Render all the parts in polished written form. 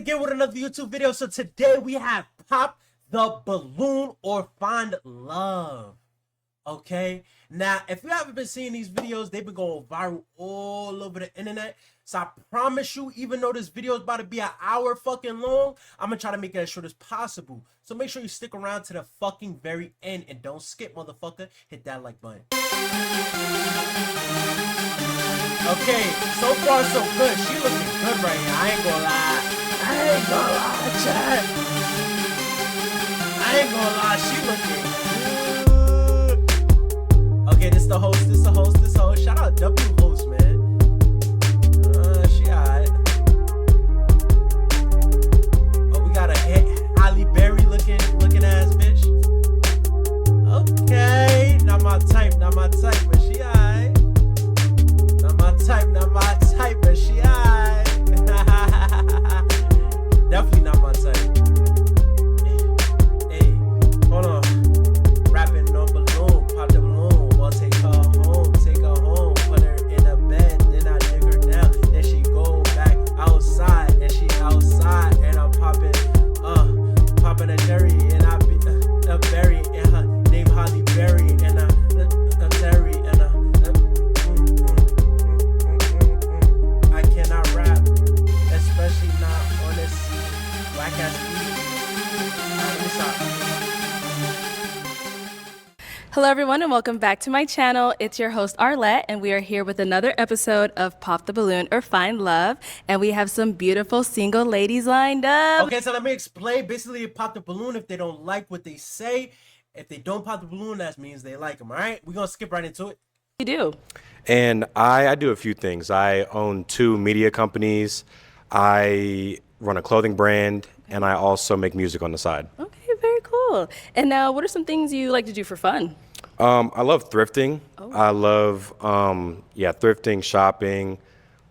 again with another YouTube video. So today we have Pop the Balloon or Find Love. Okay, now if you haven't been seeing these videos, they've been going viral all over the internet. So I promise you, even though this video is about to be an hour fucking long, I'm gonna try to make it as short as possible. So make sure you stick around to the fucking very end and don't skip, motherfucker. Hit that like button. Okay, so far so good. She looking good right here. I ain't gonna lie, chat. I ain't gonna lie, she looking good. Okay, this the host. Shout out W host, man. She alright. Oh, we got a Halle Berry looking ass bitch. Okay, not my type, but she alright. Not my type, but she alright. Definitely not my type. Hey, hold on. Rapping on balloon, pop the balloon. Well, take her home, put her in a bed, then I dig her down. Then she go back outside, and she outside, and I'm popping a cherry, and I be a berry, and her name Halle Berry, and a Terry, and I cannot rap, especially not on this whack ass beat. Let me stop. Hello everyone and welcome back to my channel. It's your host Arlette and we are here with another episode of Pop the Balloon or Find Love, and we have some beautiful single ladies lined up. Okay, so let me explain. Basically, you pop the balloon if they don't like what they say. If they don't pop the balloon, that means they like them. All right, we're gonna skip right into it. You do. And I do a few things. I own 2 media companies. I run a clothing brand, and I also make music on the side. Okay, very cool. And now what are some things you like to do for fun? I love thrifting. Oh. I love thrifting, shopping,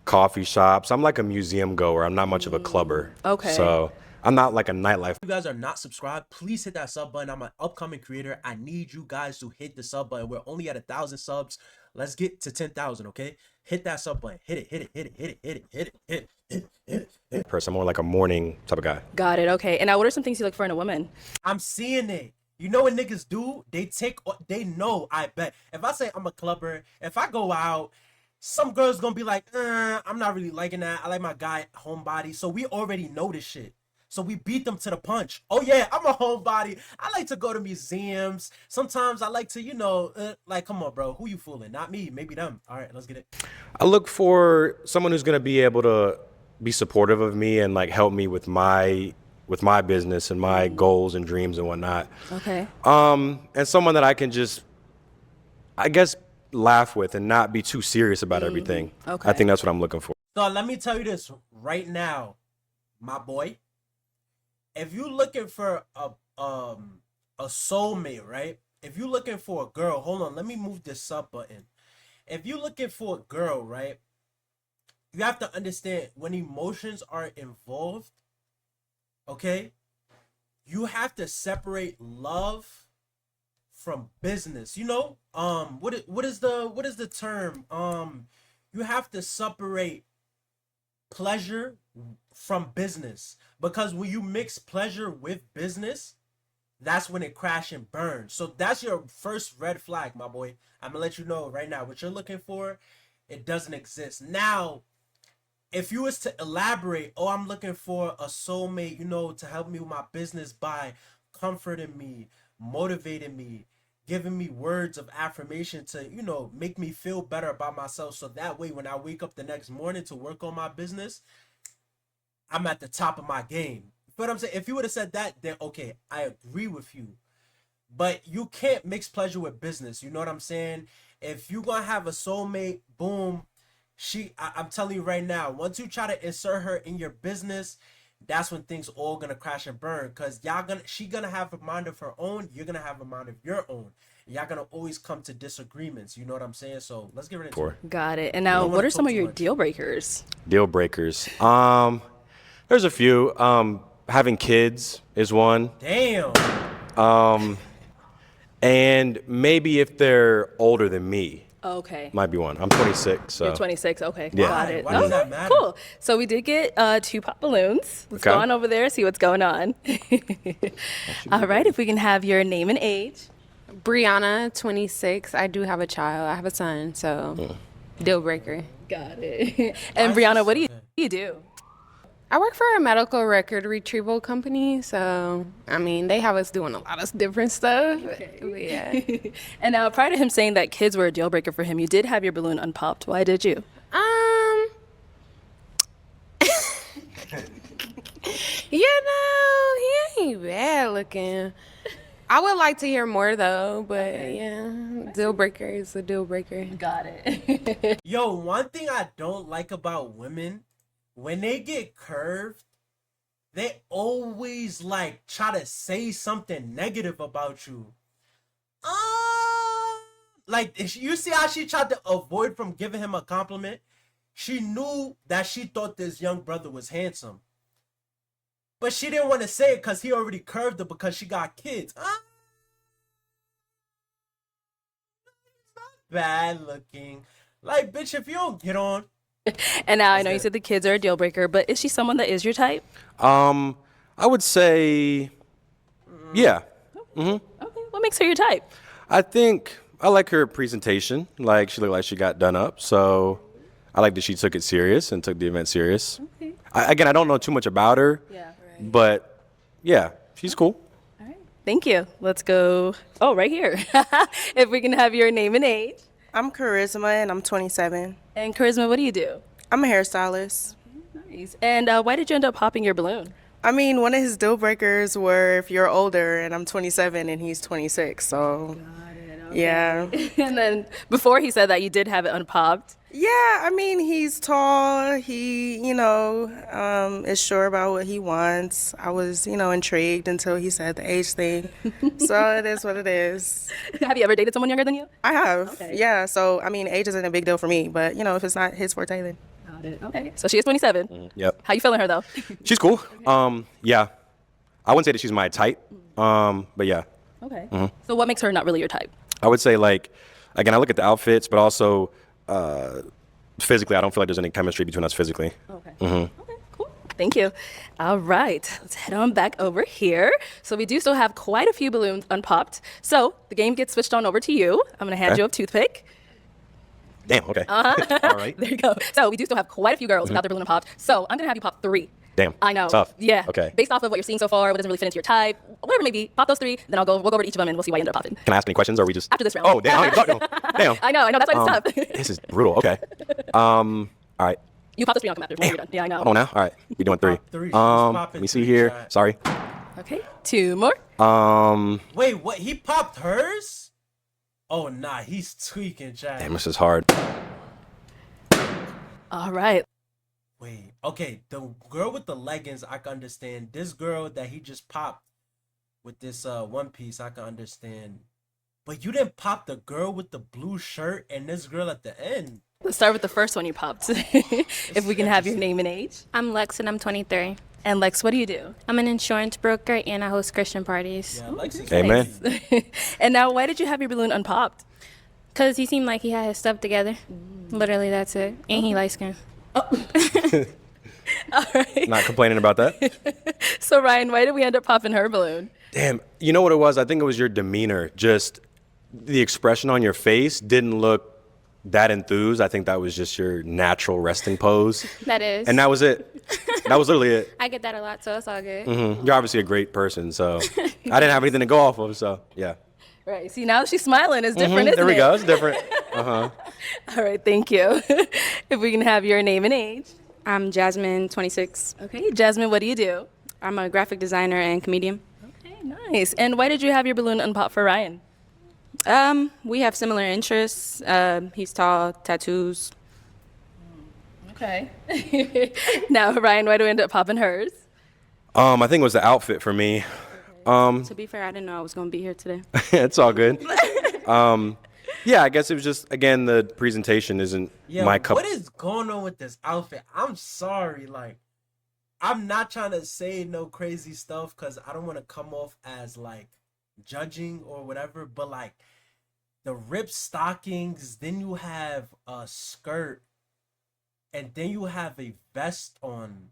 coffee shops. I'm like a museum goer. I'm not much of a clubber. Okay. So I'm not like a nightlife. If you guys are not subscribed, please hit that sub button. I'm an upcoming creator. I need you guys to hit the sub button. We're only at 1,000 subs. Let's get to 10,000, okay? Hit that sub button. Hit it. Person, more like a morning type of guy. Got it. Okay. And now what are some things you look for in a woman? I'm seeing it. You know what niggas do? They know, I bet. If I say I'm a clubber, if I go out, some girls gonna be like, I'm not really liking that. I like my guy homebody. So we already know this shit. So we beat them to the punch. Oh yeah, I'm a homebody. I like to go to museums. Sometimes I like to, like, come on, bro. Who you fooling? Not me, maybe them. All right, let's get it. I look for someone who's gonna be able to be supportive of me and like help me with my business and my goals and dreams and whatnot. Okay. And someone that I can just, I guess, laugh with and not be too serious about everything. Okay. I think that's what I'm looking for. So let me tell you this right now, my boy. If you looking for a soulmate, right? If you looking for a girl, hold on, let me move this sub button. If you looking for a girl, right? You have to understand when emotions are involved, okay? You have to separate love from business. You know, what is the term? You have to separate pleasure from business, because when you mix pleasure with business, that's when it crash and burn. So that's your first red flag, my boy. I'm gonna let you know right now what you're looking for, it doesn't exist. Now, if you was to elaborate, oh, I'm looking for a soulmate, to help me with my business by comforting me, motivating me, giving me words of affirmation to, make me feel better about myself. So that way, when I wake up the next morning to work on my business, I'm at the top of my game. You know what I'm saying? If you would have said that, then okay, I agree with you. But you can't mix pleasure with business. You know what I'm saying? If you're going to have a soulmate, boom, I'm telling you right now, once you try to insert her in your business, that's when things all gonna crash and burn, because she gonna have a mind of her own, you're gonna have a mind of your own. Y'all gonna always come to disagreements. You know what I'm saying? So let's get rid of it. Got it. And now what are some of your deal breakers? Deal breakers. There's a few. Having kids is one. Damn. And maybe if they're older than me. Okay. Might be one. I'm 26, so. You're 26. Okay, Yeah. got it. Why does that matter? Cool. So we did get 2 pop balloons. Let's go Okay. on over there, see what's going on. All right, if we can have your name and age. Brianna, 26. I do have a child. I have a son, so deal breaker. Got it. And Brianna, what do you do? I work for a medical record retrieval company, so I mean they have us doing a lot of different stuff. But yeah. And now, prior to him saying that kids were a deal breaker for him, you did have your balloon unpopped. Why did you? He ain't bad looking. I would like to hear more though, but yeah, deal breaker is a deal breaker. Got it. Yo, one thing I don't like about women, when they get curved, they always like try to say something negative about you. Like you see how she tried to avoid from giving him a compliment? She knew that she thought this young brother was handsome. But she didn't want to say it because he already curved her because she got kids. Bad looking. Like, bitch, if you don't get on. And now I know you said the kids are a deal breaker, but is she someone that is your type? I would say, yeah. Okay, what makes her your type? I think I like her presentation. Like, she looked like she got done up. So I like that she took it serious and took the event serious. Okay. I don't know too much about her. Yeah. But, yeah, she's cool. All right. Thank you. Let's go. Oh, right here. If we can have your name and age. I'm Charisma, and I'm 27. And Charisma, what do you do? I'm a hairstylist. Nice. And why did you end up popping your balloon? I mean, one of his deal breakers were if you're older, and I'm 27 and he's 26, so yeah. And then before he said that, you did have it unpopped. Yeah, I mean, he's tall. He, is sure about what he wants. I was, intrigued until he said the age thing. So it is what it is. Have you ever dated someone younger than you? I have, Okay. yeah. So, I mean, age isn't a big deal for me, but, if it's not his forte, then. Got it. Okay. So she is 27. Yep. How you feeling her, though? She's cool. Yeah. I wouldn't say that she's my type. But yeah. Okay. So what makes her not really your type? I would say, like, again, I look at the outfits, but also physically, I don't feel like there's any chemistry between us physically. Okay. Okay, cool. Thank you. All right, let's head on back over here. So we do still have quite a few balloons unpopped. So the game gets switched on over to you. I'm gonna hand Okay. you a toothpick. Damn, okay. All right. There you go. So we do still have quite a few girls without their balloon unpopped. So I'm gonna have you pop 3. Damn. I know. Tough. Yeah. Okay. Based off of what you're seeing so far, what doesn't really fit into your type, whatever it may be, pop those 3. Then we'll go over to each of them and we'll see why you end up popping. Can I ask any questions, or are we just... After this round. Oh, damn. I don't even talk to them. Damn. I know. That's why it's tough. This is brutal. Okay. All right. You pop those 3 on come after. When you're done. Yeah, I know. Come on now. All right. We're doing 3. Pop 3. She's Let popping me see 3, here. chat. Sorry. Okay. 2 more. Wait, what? He popped hers? Oh, nah. He's tweaking, chat. Damn, this is hard. All right. Wait, okay, the girl with the leggings, I can understand. This girl that he just popped with this one piece, I can understand. But you didn't pop the girl with the blue shirt and this girl at the end. Let's start with the first one you popped. If we can have your name and age. I'm Lex and I'm 23. And Lex, what do you do? I'm an insurance broker and I host Christian parties. Yeah, Lexi. Amen. And now, why did you have your balloon unpopped? Because he seemed like he had his stuff together. Literally, that's it. And he light skinned. All right. Not complaining about that. So, Ryan, why did we end up popping her balloon? Damn. You know what it was? I think it was your demeanor. Just the expression on your face didn't look that enthused. I think that was just your natural resting pose. That is. And that was it. That was literally it. I get that a lot, so it's all good. You're obviously a great person, so I didn't have anything to go off of, so yeah. Right. See, now she's smiling. It's different, isn't There we it? go. It's different. All right. Thank you. If we can have your name and age. I'm Jasmine, 26. Okay. Jasmine, what do you do? I'm a graphic designer and comedian. Okay. Nice. And why did you have your balloon unpopped for Ryan? We have similar interests. He's tall, tattoos. Okay. Now, Ryan, why do we end up popping hers? I think it was the outfit for me. To be fair, I didn't know I was going to be here today. It's all good. Yeah, I guess it was just, again, the presentation isn't Yeah, my cup. what is going on with this outfit? I'm sorry, like, I'm not trying to say no crazy stuff because I don't want to come off as like judging or whatever, but like the the ripped stockings, then you have a skirt, and then you have a vest on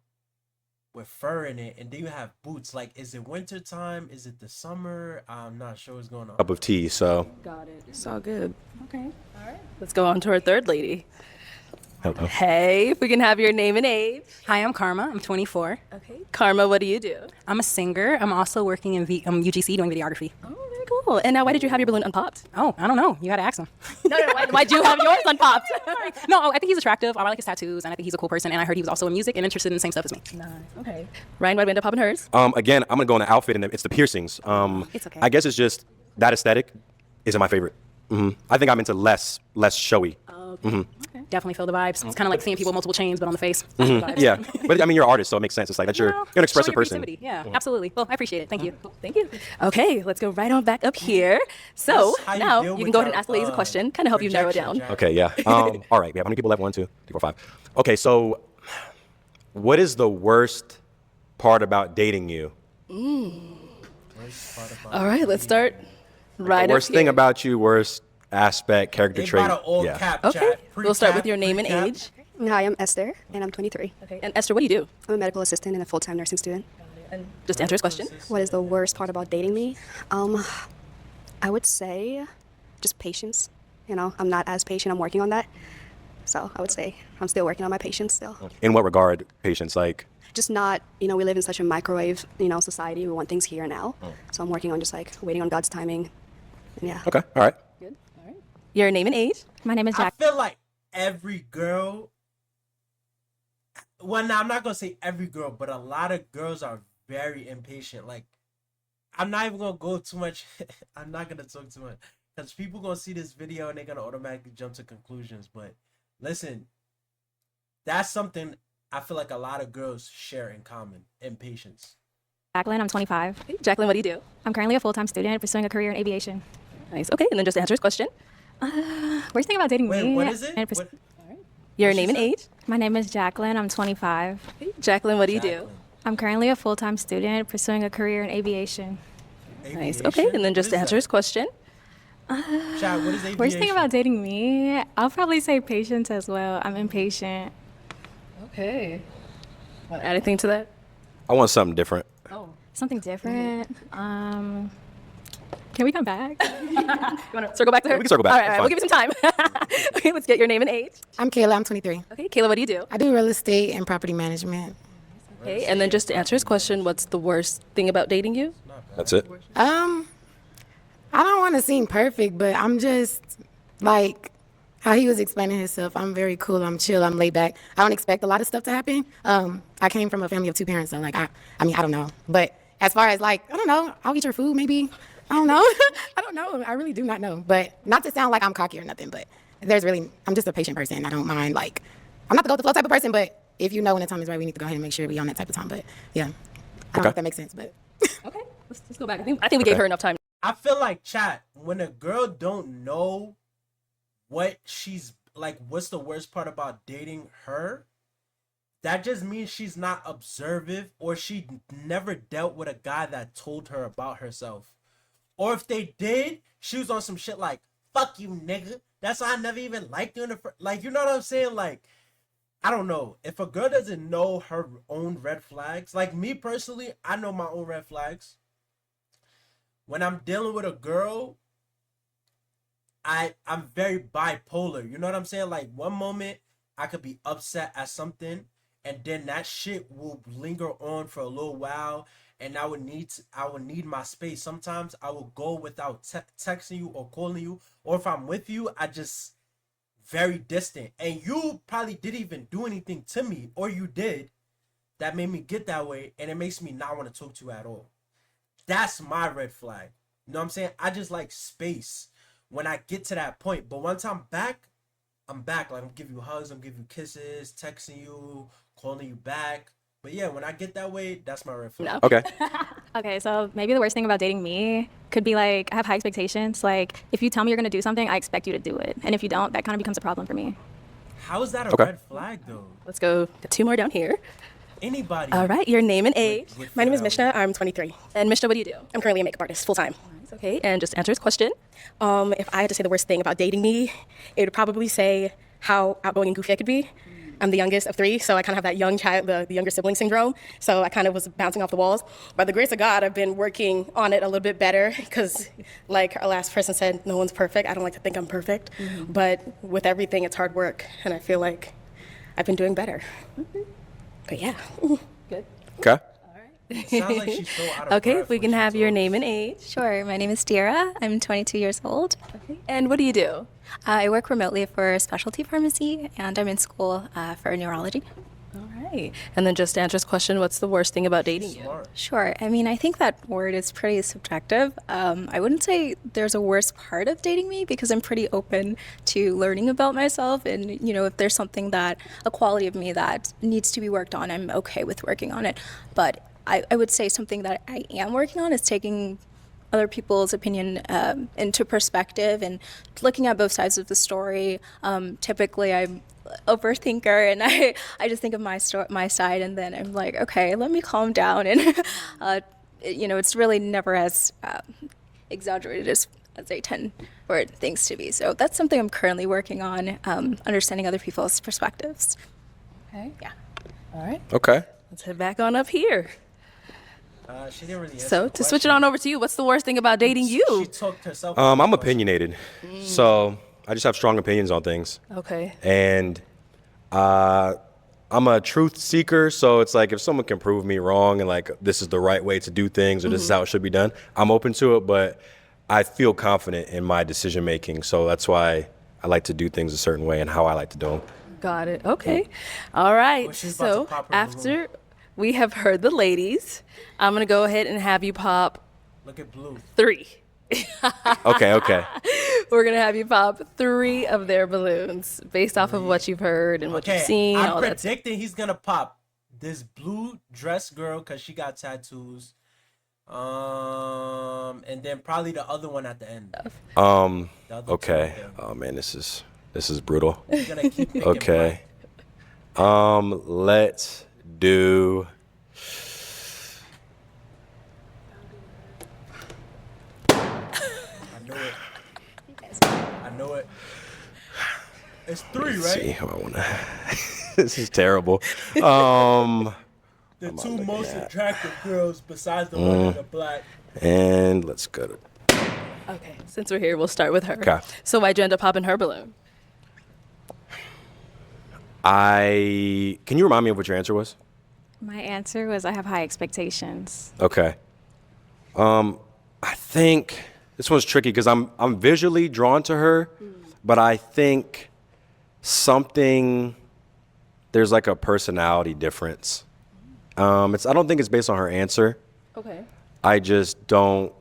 with fur in it, and then you have boots. Like, is it winter time? Is it the summer? I'm not sure what's going on. Cup of tea, so. Got it. It's all good. Okay. All right. Let's go on to our third lady. Hello. Hey, if we can have your name and age. Hi, I'm Karma. I'm 24. Okay. Karma, what do you do? I'm a singer. I'm also working in UGC doing videography. Oh, very cool. And now, why did you have your balloon unpopped? Oh, I don't know. You got to ask him. No, why'd you have yours unpopped? No, I think he's attractive. I like his tattoos, and I think he's a cool person. And I heard he was also in music and interested in the same stuff as me. Nice. Okay. Ryan, why'd we end up popping hers? Again, I'm gonna go on the outfit, and it's the piercings. It's okay. I guess it's just that aesthetic isn't my favorite. I think I'm into less showy. Definitely feel the vibes. It's kind of like seeing people with multiple chains, but on the face. Vibes. Yeah, but I mean, you're an artist, so it makes sense. It's like that you're an expressive Showing your person. creativity. Yeah, absolutely. Well, I appreciate it. Thank you. Thank you. Okay, let's go right on back up here. So That's how you now deal you can with go ahead and our, ask the ladies a question, kind of help you narrow it rejection, down. Jack. Okay, yeah. All right, we have how many people left? 1, 2, 3, 4, 5. Okay, so what is the worst part about dating you? All right, let's start right The worst up thing here. about you, worst aspect, character They trait. brought an all Yeah. cap Okay, chat. we'll start with Pre-cap, your name and pre-cap. age. Hi, I'm Esther, and I'm 23. Okay, and Esther, what do you do? I'm a medical assistant and a full-time nursing student. And just answer his question. What is the worst part about dating me? I would say just patience. You know, I'm not as patient. I'm working on that. So I would say I'm still working on my patience still. In what regard, patience? Like, Just not, you know, we live in such a microwave, you know, society. We want things here and now. So I'm working on just like waiting on God's timing. And yeah. okay, all right. Good. All right. Your name and age. My name is I Jack. feel like every girl. Well, now I'm not gonna say every girl, but a lot of girls are very impatient. Like, I'm not even gonna go too much. I'm not gonna talk too much because people gonna see this video and they're gonna automatically jump to conclusions. But listen, that's something I feel like a lot of girls share in common: impatience. Jacqueline. I'm 25. Hey, Jacqueline, what do you do? I'm currently a full-time student pursuing a career in aviation. Nice. Okay, and then just answer his question. Worst thing about dating Wait, me. what is it? and What- Your What'd name she and say? age. My name is Jacqueline. I'm 25. Hey, Jacqueline, what do you do? Jacqueline. I'm currently a full-time student pursuing a career in aviation. Nice. Aviation? Okay, and then What just is to answer that? his question. Chad, what is aviation? Worst thing about dating me, I'll probably say patience as well. I'm impatient. Okay. Want to add anything to that? I want something different. Oh. Something different. Can we come back? You want to circle back to her? we can circle back. All right, That's we'll give you some time. Okay, let's get your name and age. I'm Kayla. I'm 23. Okay, Kayla, what do you do? I do real estate and property management. Okay, and then just to answer his question, what's the worst thing about dating you? That's it. I don't want to seem perfect, but I'm just like how he was explaining himself. I'm very cool. I'm chill. I'm laid back. I don't expect a lot of stuff to happen. I came from a family of 2 parents, so like I mean, I don't know. But as far as like, I don't know, I'll eat your food maybe. I don't know. I don't know. I really do not know. But not to sound like I'm cocky or nothing, but I'm just a patient person. I don't mind like, I'm not the go with the flow type of person, but if you know when the time is right, we need to go ahead and make sure we on that type of time. But yeah, I don't know if that makes sense, but. Okay, let's go back. I think we gave her enough time. I feel like, chat, when a girl don't know what she's like, what's the worst part about dating her, that just means she's not observant, or she never dealt with a guy that told her about herself. Or if they did, she was on some shit like, fuck you, nigga. That's why I never even liked you in the like, you know what I'm saying? Like, I don't know. If a girl doesn't know her own red flags, like me personally, I know my own red flags. When I'm dealing with a girl, I'm very bipolar. You know what I'm saying? Like, one moment I could be upset at something, and then that shit will linger on for a little while, and I would need my space. Sometimes I will go without texting you or calling you, or if I'm with you, I just very distant. And you probably didn't even do anything to me, or you did, that made me get that way, and it makes me not want to talk to you at all. That's my red flag. You know what I'm saying? I just like space when I get to that point. But once I'm back. Like, I'm giving you hugs, I'm giving you kisses, texting you, calling you back. But yeah, when I get that way, that's my red flag. No. Okay. Okay, so maybe the worst thing about dating me could be like I have high expectations. Like if you tell me you're gonna do something, I expect you to do it, and if you don't, that kind of becomes a problem for me. How is that a Okay. red flag, though? Let's go. Got 2 more down here. Anybody. All right, your name and age. With My name is Mishna. Mishna. I'm 23. And Mishna, what do you do? I'm currently a makeup artist full time. Okay, and just answer his question. If I had to say the worst thing about dating me, it would probably say how outgoing and goofy I could be. I'm the youngest of 3, so I kind of have that young child, the younger sibling syndrome. So I kind of was bouncing off the walls. By the grace of God, I've been working on it a little bit better because, like our last person said, no one's perfect. I don't like to think I'm perfect. But with everything, it's hard work. And I feel like I've been doing better. But yeah. Good. Okay. It sounds like she's so out of Okay, breath if we when can she have your talks. name and age. Sure. My name is Tiara. I'm 22 years old. And what do you do? I work remotely for a specialty pharmacy, and I'm in school for neurology. All right. And then just to answer his question, what's the worst thing about dating you? Smart. Sure. I mean, I think that word is pretty subjective. I wouldn't say there's a worst part of dating me because I'm pretty open to learning about myself. And, you know, if there's something a quality of me that needs to be worked on, I'm okay with working on it. But I would say something that I am working on is taking other people's opinion into perspective and looking at both sides of the story. Typically, I'm overthinker and I just think of my side, and then I'm like, okay, let me calm down. And you know, it's really never as exaggerated as they tend for things to be. So that's something I'm currently working on, understanding other people's perspectives. Okay. Yeah. All right. Okay. Let's head back on up here. She didn't really answer So the to switch it question. on over to you, what's the worst thing about dating you? She talked herself. I'm opinionated, so I just have strong opinions on things. Okay. And I'm a truth seeker, so it's like if someone can prove me wrong and like this is the right way to do things or this is how it should be done, I'm open to it, but I feel confident in my decision making, so that's why I like to do things a certain way and how I like to do them. Got it. Okay. All right. Well, she's about to So pop her after we have heard the ladies, I'm going to go ahead and have you pop Look at Blue. 3. Okay. We're going to have you pop 3 of their balloons based off of what you've heard and what you've seen. I'm all that stuff. predicting he's gonna pop this blue dress girl because she got tattoos. And then probably the other one at the end. The other two Okay. right there. Oh man, this is brutal. He's gonna keep thinking Okay. Let's do. I know it. It's 3, Let's right? see how I wanna. This is terrible. The 2 most attractive girls besides the one in the black. And let's go to. Okay. Since we're here, we'll start with her. Okay. So why'd you end up popping her balloon? Can you remind me of what your answer was? My answer was I have high expectations. Okay. I think this one's tricky because I'm visually drawn to her, but I think there's like a personality difference. I don't think it's based on her answer. Okay. I don't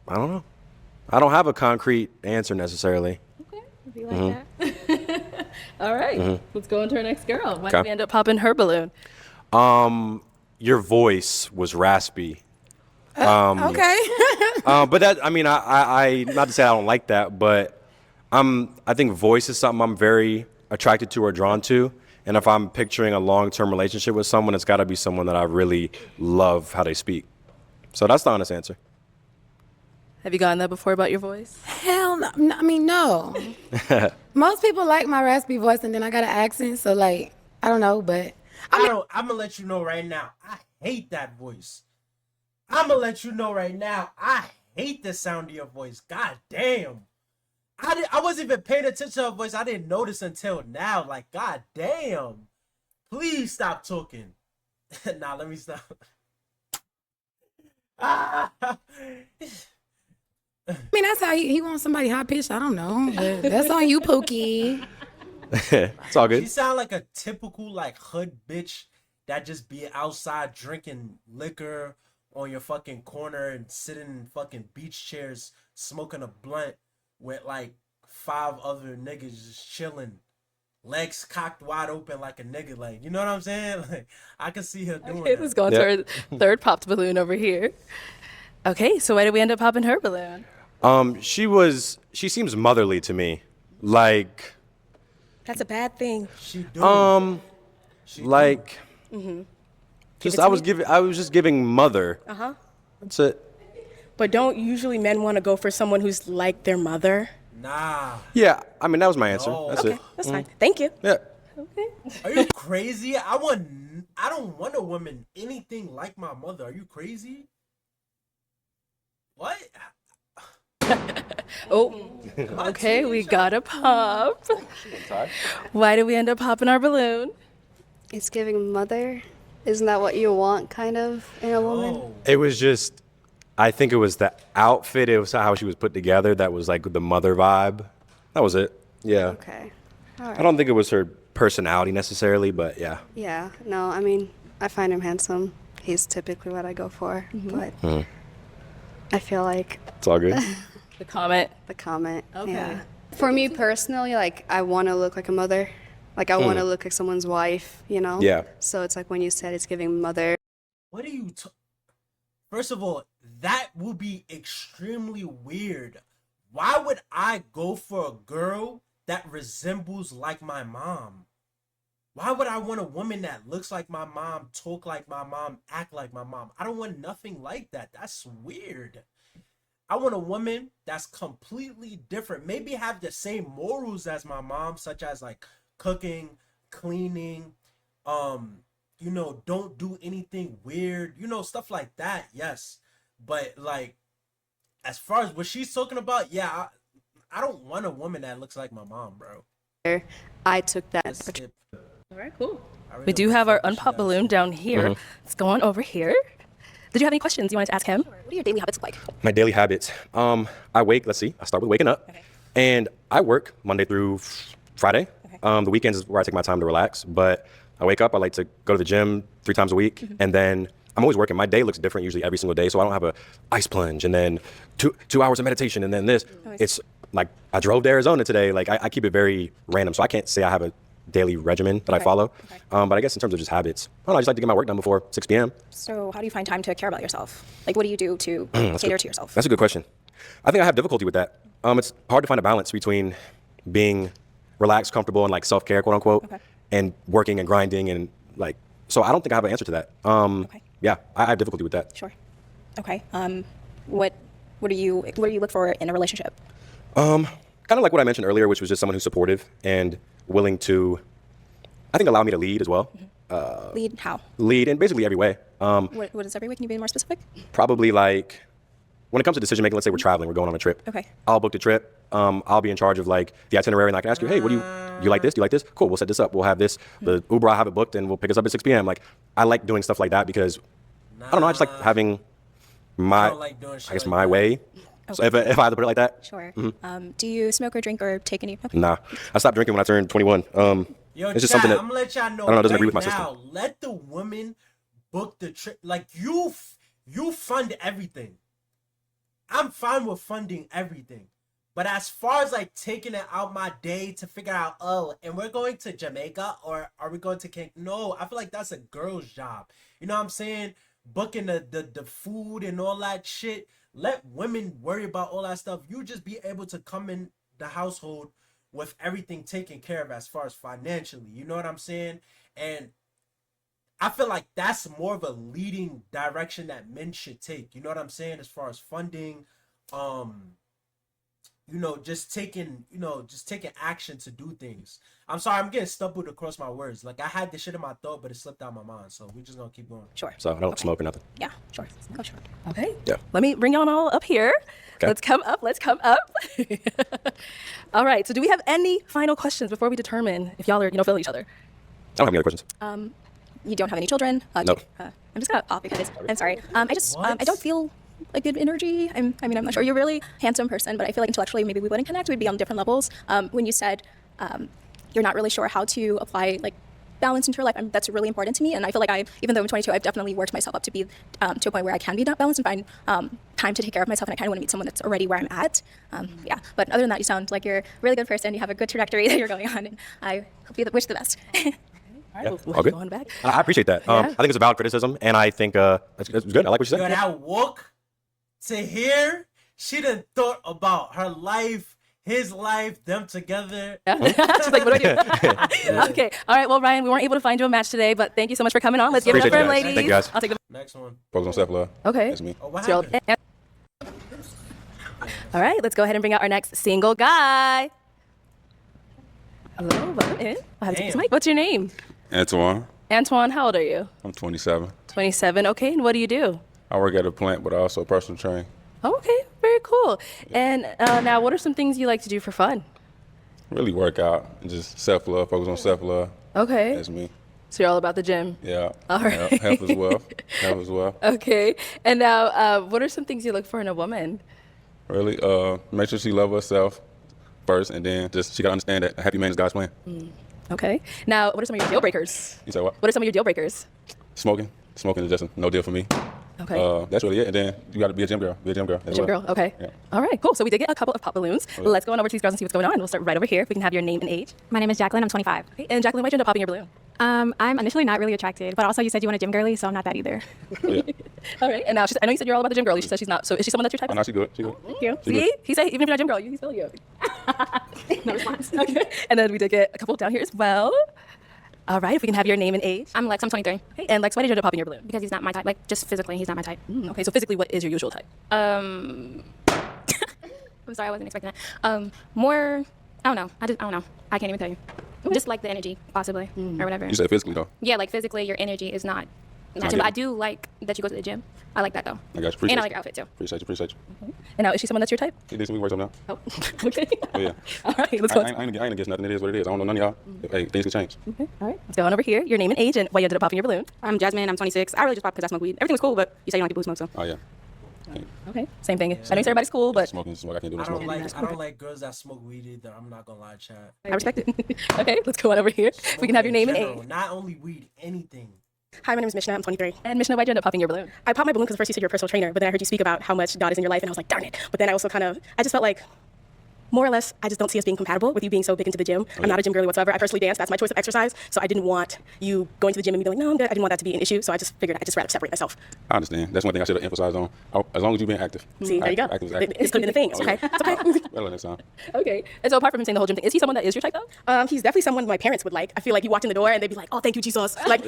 know. I don't have a concrete answer necessarily. Okay. If you like that. All right. Let's go into our next girl. Why did Okay. we end up popping her balloon? Your voice was raspy. Okay. But that, I mean, I not to say I don't like that, but I think voice is something I'm very attracted to or drawn to. And if I'm picturing a long-term relationship with someone, it's got to be someone that I really love how they speak. So that's the honest answer. Have you gotten that before about your voice? Hell no. I mean, no. Most people like my raspy voice, and then I got an accent, so like, I don't know, but I'm gonna let you know right now. I hate that voice. I'm gonna let you know right now. I hate the sound of your voice. God damn. I wasn't even paying attention to her voice. I didn't notice until now. Like, god damn. Please stop talking. Nah, let me stop. I mean, that's how he wants somebody high pitched. I don't know, but that's on you, Pookie. It's all She good. sound like a typical like hood bitch that just be outside drinking liquor on your fucking corner and sitting in fucking beach chairs smoking a blunt with like 5 other niggas just chilling, legs cocked wide open like a nigga. Like, you know what I'm saying? Like, I can see her doing Okay, that. let's go into our third popped balloon over here. Okay, so why did we end up popping her balloon? She seems motherly to me. Like, That's a bad thing. She do. like, Give just it I to was me. giving, I was just giving mother. Uh-huh. That's it. But don't usually men want to go for someone who's like their mother? Nah. Yeah, I mean that was my answer. No. That's Okay, it. that's fine. Thank you. Yeah. Okay. Are you crazy? I don't want a woman anything like my mother. Are you crazy? What? Oh, okay, we got a pop. Why did we end up popping our balloon? It's giving mother. Isn't that what you want, kind of, in a woman? It was just, I think it was the outfit. It was how she was put together. That was like the mother vibe. That was it. Yeah. Okay. All right. I don't think it was her personality necessarily, but yeah. Yeah. No, I mean, I find him handsome. He's typically what I go for, but I feel like It's all good. The comment. the comment. Okay. Yeah. For me personally, like I want to look like a mother. Like I want to look like someone's wife, you know? Yeah. So it's like when you said it's giving mother. What are you? First of all, that will be extremely weird. Why would I go for a girl that resembles like my mom? Why would I want a woman that looks like my mom, talk like my mom, act like my mom? I don't want nothing like that. That's weird. I want a woman that's completely different. Maybe have the same morals as my mom, such as like cooking, cleaning, you know, don't do anything weird, you know, stuff like that. Yes. But like, as far as what she's talking about, yeah, I don't want a woman that looks like my mom, bro. I took that. All right, cool. We do have our unpop balloon down here. Let's go on over here. Did you have any questions you wanted to ask him? What do your daily habits look like? My daily habits. I wake, let's see, I start with waking up. And I work Monday through Friday. The weekends is where I take my time to relax. But I wake up, I like to go to the gym 3 times a week. And then I'm always working. My day looks different usually every single day. So I don't have a ice plunge and then two hours of meditation and then this. It's like I drove to Arizona today. Like I keep it very random. So I can't say I have a daily regimen that I follow. But I guess in terms of just habits, I don't know, I just like to get my work done before 6 p.m. So how do you find time to care about yourself? Like, what do you do to cater to yourself? That's a good question. I think I have difficulty with that. It's hard to find a balance between being relaxed, comfortable, and like self-care, quote unquote, and working and grinding and like. So I don't think I have an answer to that. Yeah, I have difficulty with that. Sure. Okay. What do you look for in a relationship? Kind of like what I mentioned earlier, which was just someone who's supportive and willing to, I think, allow me to lead as well. Lead how? Lead in basically every way. What is every way? Can you be more specific? Probably like when it comes to decision making, let's say we're traveling, we're going on a trip. Okay. I'll book the trip. I'll be in charge of like the itinerary, and I can ask you, hey, what do you like this? Do you like this? Cool, we'll set this up. We'll have this. The Uber, I'll have it booked, and we'll pick us up at 6 p.m. Like I like doing stuff like that because I don't know. I just like having my, I guess my way. So if I had to put it like that. Sure. Do you smoke or drink or take any? Okay. Nah, I stopped drinking when I turned 21. Yo, it's just Chad, something that I'm gonna let y'all know. I don't know. It doesn't right agree with my now, system. Let the woman book the trip. Like you fund everything. I'm fine with funding everything, but as far as like taking it out my day to figure out, oh, and we're going to Jamaica or are we going to King? No, I feel like that's a girl's job. You know what I'm saying? Booking the food and all that shit. Let women worry about all that stuff. You just be able to come in the household with everything taken care of as far as financially. You know what I'm saying? And I feel like that's more of a leading direction that men should take. You know what I'm saying? As far as funding, you know, just taking action to do things. I'm sorry, I'm getting stumbled across my words. Like I had this shit in my throat, but it slipped out my mind. So we're just gonna keep going. Sure. So I don't smoke or nothing. Yeah, sure. Oh, sure. Okay. Yeah. Let me bring y'all all up here. Okay. Let's come up. All right. So do we have any final questions before we determine if y'all are, feeling each other? I don't have any other questions. You don't have any children? No. I'm just gonna pop because I'm sorry. I don't feel like good energy. I'm not sure. You're a really handsome person, but I feel like intellectually maybe we wouldn't connect. We'd be on different levels. When you said you're not really sure how to apply like balance into your life, that's really important to me. And I feel like even though I'm 22, I've definitely worked myself up to be to a point where I can be that balanced and find time to take care of myself. And I kind of want to meet someone that's already where I'm at. Yeah. But other than that, you sound like you're a really good person. You have a good trajectory that you're going on, and I hope you wish the best. All right, all good. Going back. I appreciate that. I think it's a valid criticism, and I think it's good. I like what you said. Yo, that walk to here, she done thought about her life, his life, them together. Yeah. She's like, what do I do? Okay. All right. Well, Ryan, we weren't able to find you a match today, but thank you so much for coming on. Let's give it up for him, ladies. Thank you, guys. I'll take the Next one. Focus on self-love. Okay. That's me. Oh, what So- happened? All right, let's go ahead and bring out our next single guy. Hello, welcome in. I'll have to take this mic. What's your name? Antoine. Antoine, how old are you? I'm 27. 27, okay. And what do you do? I work at a plant, but I also personal train. Oh, okay, very cool. And now, what are some things you like to do for fun? Really work out and just self-love, focus on self-love. Okay. That's me. So you're all about the gym? Yeah. All right. Yeah. Health as well. Health as well. Okay. And now, what are some things you look for in a woman? Really, make sure she love herself first, and then just she gotta understand that a happy man is God's plan. Okay. Now, what are some of your deal breakers? You say what? What are some of your deal breakers? Smoking. Smoking is just a no deal for me. Okay. That's really it. And then you got to be a gym girl. Be a gym girl. Gym girl. Okay. Yeah. All right. Cool. So we did get a couple of pop balloons. Let's go on over to these girls and see what's going on. We'll start right over here. If we can have your name and age. My name is Jacqueline. I'm 25. Okay. And Jacqueline, why'd you end up popping your balloon? I'm initially not really attracted, but also you said you want a gym girly, so I'm not that either. Yeah. All right. And now, I know you said you're all about the gym girl. She said she's not. So is she someone that you're type Oh, of? no, she good. She good. Thank you. She See? good. He said even if you're not a gym girl, he's feeling you. No response. Okay. And then we did get a couple down here as well. All right. If we can have your name and age. I'm Lex. I'm 23. Okay. And Lex, why did you end up popping your balloon? Because he's not my type. Like, just physically, he's not my type. Okay. So physically, what is your usual type? I'm sorry, I wasn't expecting that. More, I don't know. I don't know. I can't even tell you. Just like the energy, possibly, or whatever. You said physically, though. Yeah, like physically, your energy is not matching. But I do like that you go to the gym. I like that, though. I got you. Appreciate And I you. like your outfit, too. Appreciate you. And now, is she someone that's your type? He did some work on now. Oh, okay. Oh, yeah. All right, let's go. I ain't against nothing. It is what it is. I don't know none of y'all. Hey, things can change. Okay. All right, let's go on over here. Your name and age and why you ended up popping your balloon. I'm Jasmine. I'm 26. I really just popped because I smoke weed. Everything was cool, but you say you don't like people who smoke, so. Oh, yeah. Okay, same thing. I know you say everybody's cool, but Smoking. I can't do no I smoking. don't like girls that smoke weed either. I'm not gonna lie, chat. I respect it. Okay, let's go on over here. We can have your name and age. Not only weed, anything. Hi, my name is Mishna. I'm 23. And Mishna, why'd you end up popping your balloon? I popped my balloon because first you said you're a personal trainer, but then I heard you speak about how much God is in your life, and I was like, darn it. But then I also I just felt like, more or less, I just don't see us being compatible with you being so big into the gym. I'm not a gym girly whatsoever. I personally dance. That's my choice of exercise. So I didn't want you going to the gym and me being like, no, I'm good. I didn't want that to be an issue. So I just figured I'd just rather separate myself. I understand. That's one thing I should have emphasized on. As long as you're being active. See, there you go. Active is active. It's good in the thing. It's okay. It's okay. Well, next time. Okay. And so apart from him saying the whole gym thing, is he someone that is your type though? He's definitely someone my parents would like. I feel like you walked in the door and they'd be like, oh, thank you, Jesus. Like,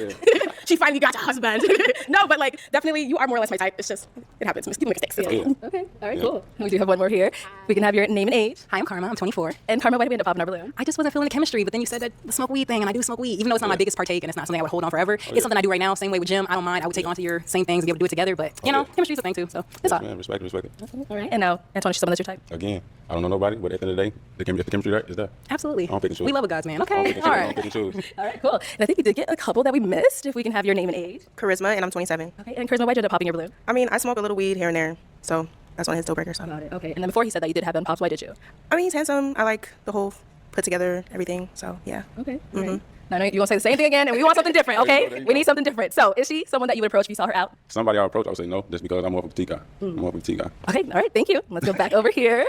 she finally got a husband. No, but like, definitely you are more or less my type. It's just, it happens. People make mistakes. Okay. All right, cool. We do have one more here. We can have your name and age. Hi, I'm Karma. I'm 24. And Karma, why did we end up popping our balloon? I just wasn't feeling the chemistry, but then you said that the smoke weed thing, and I do smoke weed, even though it's not my biggest partake and it's not something I would hold on forever. It's something I do right now. Same way with gym. I don't mind. I would take on to your same things and be able to do it together, but you know, chemistry's a thing too, so it's all. Man, respect it. All right. And now, Antoine, is someone that's your type? Again, I don't know nobody, but at the end of the day, the chemistry there is there. Absolutely. I don't pick and choose. We love a God's man. I don't Okay. pick and All choose. I right. don't pick and choose. All right, cool. And I think we did get a couple that we missed. If we can have your name and age. Charisma, and I'm 27. Okay. And Charisma, why'd you end up popping your balloon? I mean, I smoke a little weed here and there, so that's one of his deal breakers. Got it. Okay. And then before he said that you did have them pops, why did you? I mean, he's handsome. I like the whole put together everything, so yeah. Okay. Now, I know you want to say the same thing again, and we want something different, okay? We need something different. So, is she someone that you would approach if you saw her out? Somebody I approach, I would say no, just because I'm more of a petite guy. I'm more of a petite guy. Okay, all right, thank you. Let's go back over here.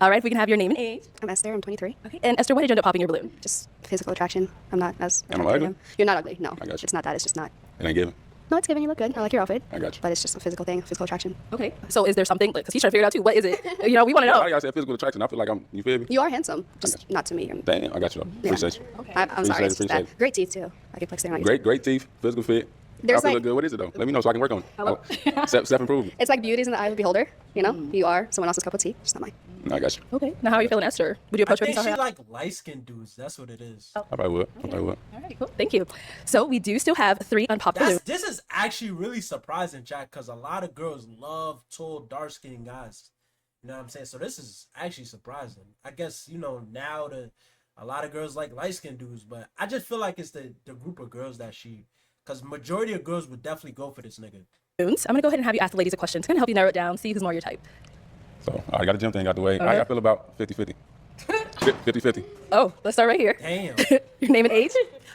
All right, if we can have your name and age. I'm Esther. I'm 23. Okay, and Esther, why did you end up popping your balloon? Just physical attraction. I'm not as Am I attracted to ugly? him. You're not ugly. No, I got you. it's not that. It's just not. It ain't given. No, it's giving. You look good. I like your outfit. I got you. But it's just a physical thing, physical attraction. Okay, so is there something, because he's trying to figure it out too, what is it? You know, we want to A lot know. of y'all said physical attraction. I feel like you feel me? You are handsome, just not to me. Damn, I got you. Appreciate you. I'm sorry. It's just Appreciate that. it. Great teeth too. I can flex there on you. Great teeth, physical fit. There's I feel like- look good. What is it though? Let me know so I can work on it. Self-improvement. It's like beauty's in the eye of the beholder. You know, you are someone else's cup of tea, just not mine. No, I got you. Okay, now how are you feeling, Esther? Would you I approach her if think you saw she her out? like light-skinned dudes. That's what it is. I probably would. All right, cool. Thank you. So we do still have 3 unpopped balloons. This is actually really surprising, Jack, because a lot of girls love tall, dark-skinned guys. You know what I'm saying? So this is actually surprising. I guess, you know, now a lot of girls like light-skinned dudes, but I just feel like it's the group of girls that because majority of girls would definitely go for this nigga. I'm going to go ahead and have you ask the ladies a question. It's going to help you narrow it down, see who's more your type. So I got the gym thing out the way. Okay. I feel about 50-50. 50-50. Oh, let's start right here. Damn. Your name and age?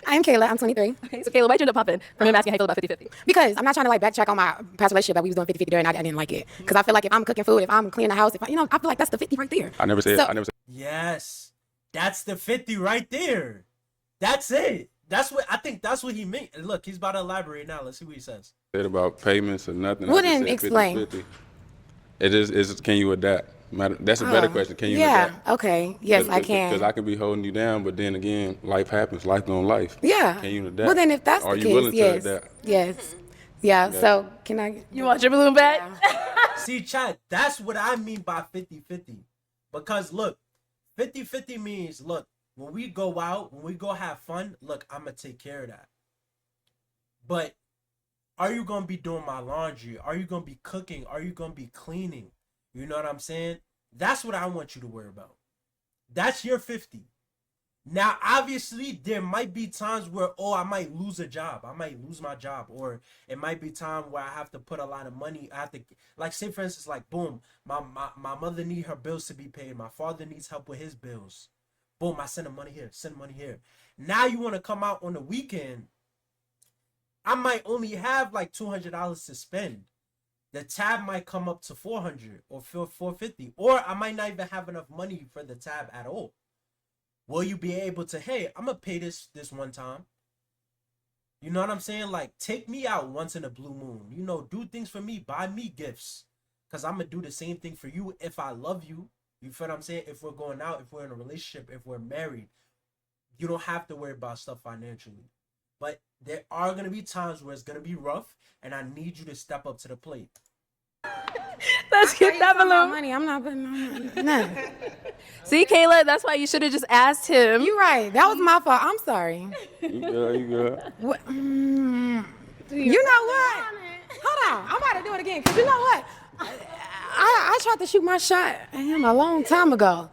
I'm Kayla. I'm 23. Okay, so Kayla, why'd you end up popping? From him asking how you feel about 50-50. Because I'm not trying to like backtrack on my past relationship that we was doing 50-50 there and I didn't like it. Because I feel like if I'm cooking food, if I'm cleaning the house, if I feel like that's the 50 right there. I never said. Yes, that's the 50 right there. That's it. I think that's what he meant. And look, he's about to elaborate now. Let's see what he says. Said about payments or nothing. Well, I just then said explain. 50-50. It is can you adapt? That's a better question. Can you Yeah. adapt? Okay. Yes, I can. Because I can be holding you down, but then again, life happens. Life gonna life. Yeah. Can you adapt? Well, then if that's Are the you case, willing yes. to adapt? Yes. Yeah. So can I? You want your balloon back? See, chat, that's what I mean by 50-50. Because look, 50-50 means, look, when we go out, when we go have fun, look, I'm going to take care of that. But are you going to be doing my laundry? Are you going to be cooking? Are you going to be cleaning? You know what I'm saying? That's what I want you to worry about. That's your 50. Now, obviously, there might be times where, oh, I might lose a job. I might lose my job. Or it might be time where I have to put a lot of money. I have to, like, say, for instance, like, boom, my mother needs her bills to be paid. My father needs help with his bills. Boom, I send him money here, send money here. Now you want to come out on the weekend. I might only have like $200 to spend. The tab might come up to $400 or $450. Or I might not even have enough money for the tab at all. Will you be able to, hey, I'm going to pay this one time? You know what I'm saying? Like, take me out once in a blue moon. You know, do things for me. Buy me gifts. Because I'm going to do the same thing for you if I love you. You feel what I'm saying? If we're going out, if we're in a relationship, if we're married, you don't have to worry about stuff financially. But there are going to be times where it's going to be rough, and I need you to step up to the plate. Let's get that balloon. Money, I'm not putting on nothing. See, Kayla, that's why you should have just asked him. You're right. That was my fault. I'm sorry. You good. What? You know what? Hold on. I'm about to do it again. Because you know what? I tried to shoot my shot at him a long time ago.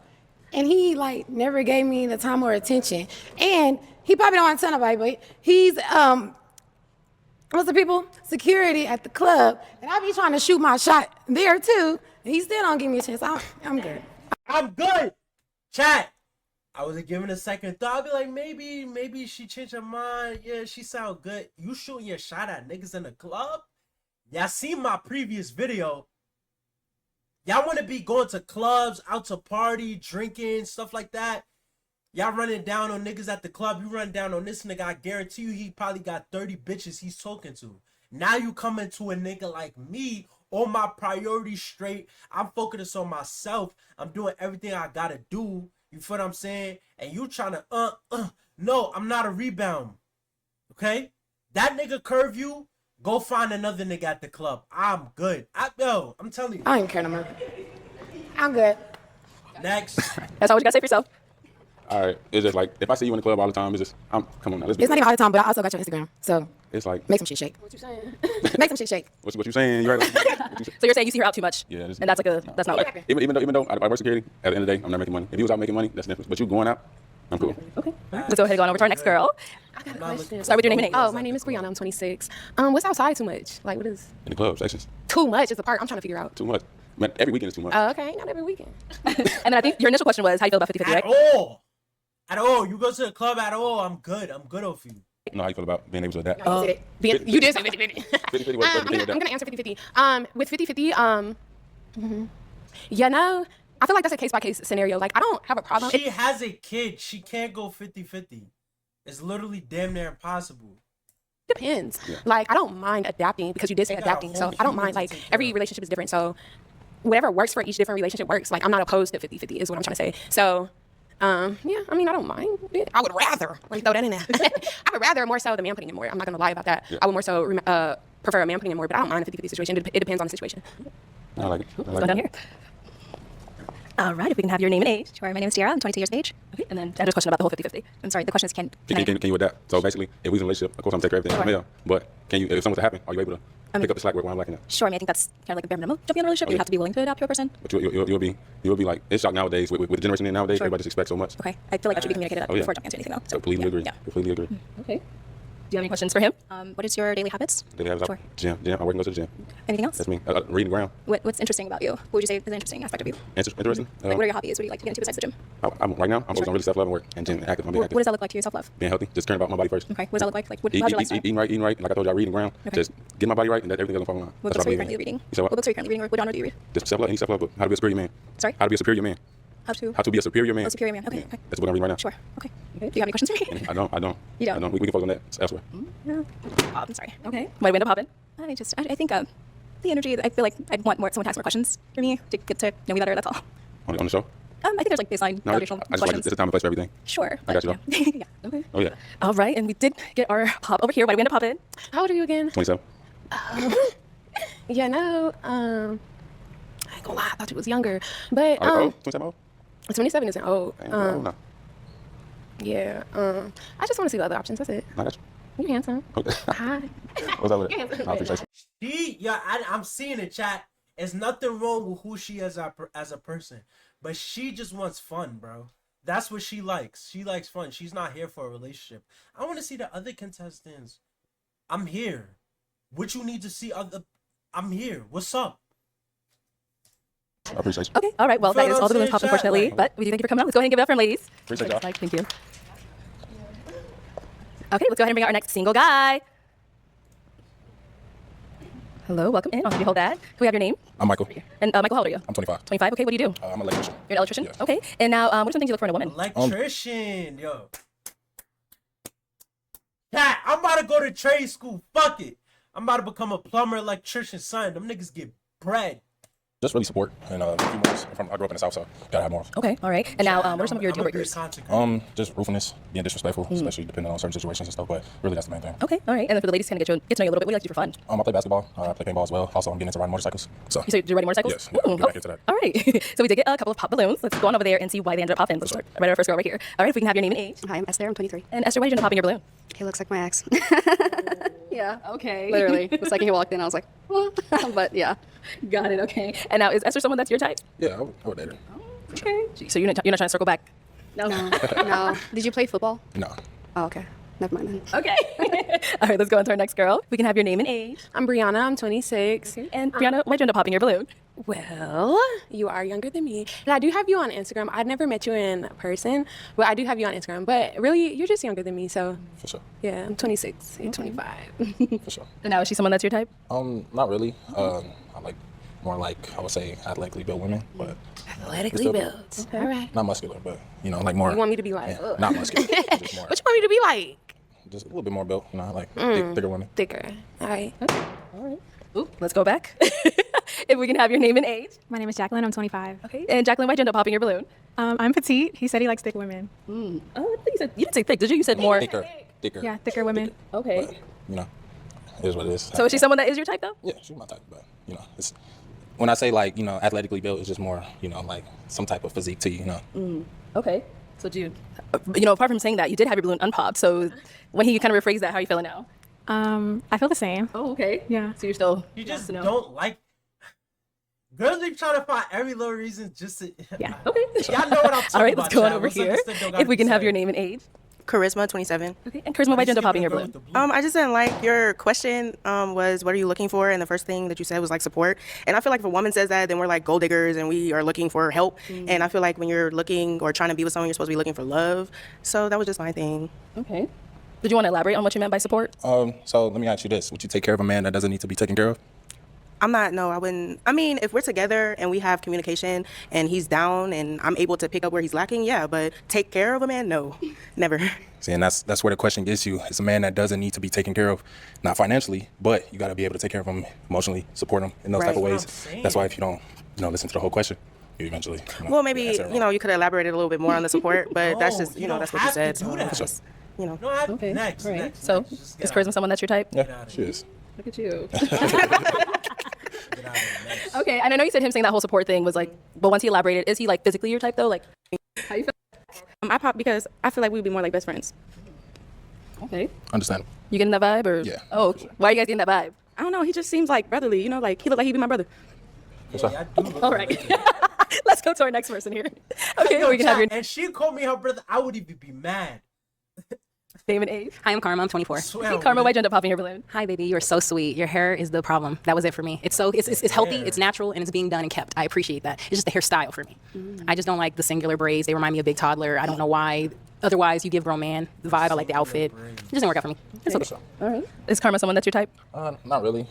And he, like, never gave me the time or attention. And he probably don't want to tell nobody, but he's, what's the people? Security at the club. And I be trying to shoot my shot there, too. And he still don't give me a chance. I'm good. I'm good. Chat. I wasn't giving a second thought. I'd be like, maybe she changed her mind. Yeah, she sound good. You shooting your shot at niggas in the club? Y'all seen my previous video. Y'all want to be going to clubs, out to party, drinking, stuff like that. Y'all running down on niggas at the club. You run down on this nigga. I guarantee you he probably got 30 bitches he's talking to. Now you coming to a nigga like me, all my priorities straight. I'm focused on myself. I'm doing everything I got to do. You feel what I'm saying? And you trying to, no, I'm not a rebound. Okay? That nigga curve you. Go find another nigga at the club. I'm good. I'm telling you. I ain't care no more. I'm good. Next. That's all you got to say for yourself. All right. It's just like, if I see you in the club all the time, it's just, come on now. Let's be It's not even all the time, but I also got your Instagram. So it's like, make some shit shake. What you saying? Make some shit shake. what you saying? You right? So you're saying you see her out too much? Yeah. And that's like that's not like. Even though I work security, at the end of the day, I'm not making money. If you was out making money, that's different. But you going out, I'm cool. Okay. Let's go ahead and go on over to our next girl. I got a question. Start with your name and age. Oh, my name is Brianna. I'm 26. What's outside too much? Like, what is In the club sections, too much? Is the part I'm trying to figure out. too much. Man, every weekend is too much. Oh, okay, not every weekend. And then I think your initial question was how you feel about 50-50, right? At all. You go to the club at all, I'm good. I'm good off you. You know how you feel about being able to adapt? You did say 50-50. 50-50, what I'm do you think gonna answer 50-50. With 50-50, you know, I feel like that's a case-by-case scenario. Like, I don't have a problem. She has a kid. She can't go 50-50. It's literally damn near impossible. Depends. Yeah. Like, I don't mind adapting because you did say You got a adapting. So whole I don't human mind, to like, take care every of. relationship is different. So whatever works for each different relationship works. Like, I'm not opposed to 50-50 is what I'm trying to say. So, yeah, I mean, I don't mind it. I would rather, let me throw that in there. I would rather more so the man putting in more. I'm not going to lie about that. Yeah. I would more so prefer a man putting in more, but I don't mind the 50-50 situation. It depends on the situation. I like it. Let's go down here. All right, if we can have your name and age. Sure, my name is Tiara. I'm 22 years of age. Okay, and then Andrew's question about the whole 50-50. I'm sorry, the question is can Can you adapt? So basically, if we was in a relationship, of course I'm taking everything from male. But can you, if something was to happen, are you able to pick up the slack where I'm lacking at? Sure, I mean, I think that's kind of like a bare minimum jumping in a relationship. You have to be willing to adapt to a person. But you'll be like, it's shocked nowadays with the generation nowadays. Sure. Everybody just expects so much. Okay, I feel like that should be communicated before jumping into anything though. So completely agree. Yeah. Completely agree. Okay. Do you have any questions for him? What is your daily habits? Daily habits, Sure. Gym. I work and go to the gym. Anything else? That's me. Reading ground. What's interesting about you? What would you say is an interesting aspect of you? Interesting. Like, what are your hobbies? What do you like to get into besides the gym? Right now, I'm focused on really self-love and work and gym. Active. I'm being What active. does that look like to you, self-love? Being healthy. Just caring about my body first. Okay, what does that look like? Like, how's your lifestyle? Eating right. Like I told you, reading ground. Okay. Just get my body right, and that everything's gonna fall in line. What That's books are you what I currently believe in. reading? You said what? What books are you currently reading, or what genre do you read? Just self-love book. How to be a superior man. Sorry? How to be a superior man. How to? How to be a superior man. Oh, superior man. Okay, okay. That's what I'm reading right now. Sure. Okay. Do you have any questions for me? I don't. You don't? We can focus on that elsewhere. I'm sorry. Okay. Why do we end up popping? I think the energy. I feel like I'd want someone to ask more questions for me to get to know me better. That's all. On the show? I think there's like baseline No, foundational I just like questions. it's a time and place for everything. Sure. I got you, Yeah. Yeah. Okay. Oh yeah. All right, and we did get our pop over here. Why do we end up popping? How old are you again? 27. You know, gonna lie, I thought you was younger. But 27 old? 27 isn't old. Old now. Yeah. I just want to see the other options. That's it. I got you. You handsome. Okay. Hi. What's up with You're it? handsome. I appreciate you. I'm seeing it, chat. There's nothing wrong with who she is as a person, but she just wants fun, bro. That's what she likes. She likes fun. She's not here for a relationship. I want to see the other contestants. I'm here. What you need to see other? I'm here. What's up? I appreciate you. Okay, all right. Well, that is all the balloons popped, Chat, unfortunately. like- But we do thank you for coming out. Let's go ahead and give it up for them, ladies. Appreciate y'all. Thank you. Okay, let's go ahead and bring out our next single guy. Hello, welcome in. I'll have you hold that. Can we have your name? I'm Michael. And Michael, how old are you? I'm 25. 25. Okay, what do you do? I'm an electrician. You're an electrician? Yeah. Okay. And now, what are some things you look for in a woman? Electrician, yo. Cat, I'm about to go to trade school. Fuck it. I'm about to become a plumber, electrician, son. Them niggas get bread. Just really support. And a few months. I grew up in the South, so gotta have more. Okay, all right. And now, what are some of your deal breakers? Just ruthlessness, being disrespectful, especially depending on certain situations and stuff. But really, that's the main thing. Okay, all right. And then for the ladies, kind of get to know you a little bit. What do you like to do for fun? I play basketball. I play paintball as well. Also, I'm getting into riding motorcycles. So. You said you're riding motorcycles? Yes. Yeah, Ooh, get back into that. All right. So we did get a couple of pop balloons. Let's go on over there and see why they ended up popping. Let's start right our first girl right here. All right, if we can have your name and age. Hi, I'm Esther. I'm 23. And Esther, why did you end up popping your balloon? He looks like my ex. Yeah. Okay. Literally. The second he walked in, I was like, but yeah. Got it. Okay. And now, is Esther someone that's your type? Yeah, I would date her. Okay. So you're not trying to circle back? No. No. Did you play football? No. Oh, okay. Never mind then. Okay. All right, let's go on to our next girl. We can have your name and age. I'm Brianna. I'm 26. Okay. And Brianna, why'd you end up popping your balloon? Well, you are younger than me. And I do have you on Instagram. I've never met you in person, but I do have you on Instagram. But really, you're just younger than me, so. For sure. Yeah, I'm 26. You're 25. For sure. And now, is she someone that's your type? Not really. I like more like, I would say, athletically built women, but. Athletically built. Okay. All right. Not muscular, but, like more. You want me to be like? Yeah, not muscular. Just more. What you want me to be like? Just a little bit more built, like thicker women. Thicker. All right. Okay. All right. Ooh, let's go back. If we can have your name and age. My name is Jacqueline. I'm 25. Okay. And Jacqueline, why'd you end up popping your balloon? I'm petite. He said he likes thick women. Oh, I think you didn't say thick, did you? You said more. Thicker. Yeah, thicker women. Okay. But, it is what it is. So is she someone that is your type, though? Yeah, she's my type, but, it's, when I say, athletically built, it's just more, like, some type of physique to you, Okay. So do you, apart from saying that, you did have your balloon unpopped. So when he kind of rephrased that, how are you feeling now? I feel the same. Oh, okay. Yeah. So you're still. You just don't like. Girls be trying to find every little reason just to. Yeah. Okay. Y'all know what I'm talking about. All right, let's go on chat. over What's here. understood don't gotta If we be can have said. your name and age. Charisma, 27. Okay. And Charisma, why'd you end up popping your balloon? I just didn't like your question was what are you looking for? And the first thing that you said was like support. And I feel like if a woman says that, then we're like gold diggers and we are looking for help. And I feel like when you're looking or trying to be with someone, you're supposed to be looking for love. So that was just my thing. Okay. Did you want to elaborate on what you meant by support? So let me ask you this. Would you take care of a man that doesn't need to be taken care of? I wouldn't. I mean, if we're together and we have communication and he's down and I'm able to pick up where he's lacking, yeah, but take care of a man, no, never. See, and that's where the question gets you. It's a man that doesn't need to be taken care of, not financially, but you got to be able to take care of him emotionally, support him in those type of ways. That's why if you don't, listen to the whole question, you eventually. Well, maybe, you could have elaborated a little bit more on the support, but that's just, that's what you said. So, Just, Okay. Next. All right. Next. So is Charisma someone that's your type? Yeah, she is. Look at you. Okay, and I know you said him saying that whole support thing was like, but once he elaborated, is he like physically your type though? Like, how you feel? I pop because I feel like we'd be more like best friends. Okay. Understand. You getting that vibe or? Yeah. Oh, why are you guys getting that vibe? I don't know. He just seems like brotherly. Like he look like he'd be my brother. All right. Let's go to our next person here. Okay, we can have your And she called me her brother. I would even be mad. name and age. Hi, I'm Karma. I'm 24. Hey, Karma, why'd you end up popping your balloon? Hi, baby. You're so sweet. Your hair is the problem. That was it for me. It's healthy, it's natural, and it's being done and kept. I appreciate that. It's just the hairstyle for me. I just don't like the singular braids. They remind me of Big Toddler. I don't know why. Otherwise, you give grown man the vibe. I like the outfit. It doesn't work out for me. It's okay. All right. Is Karma someone that's your type? Not really.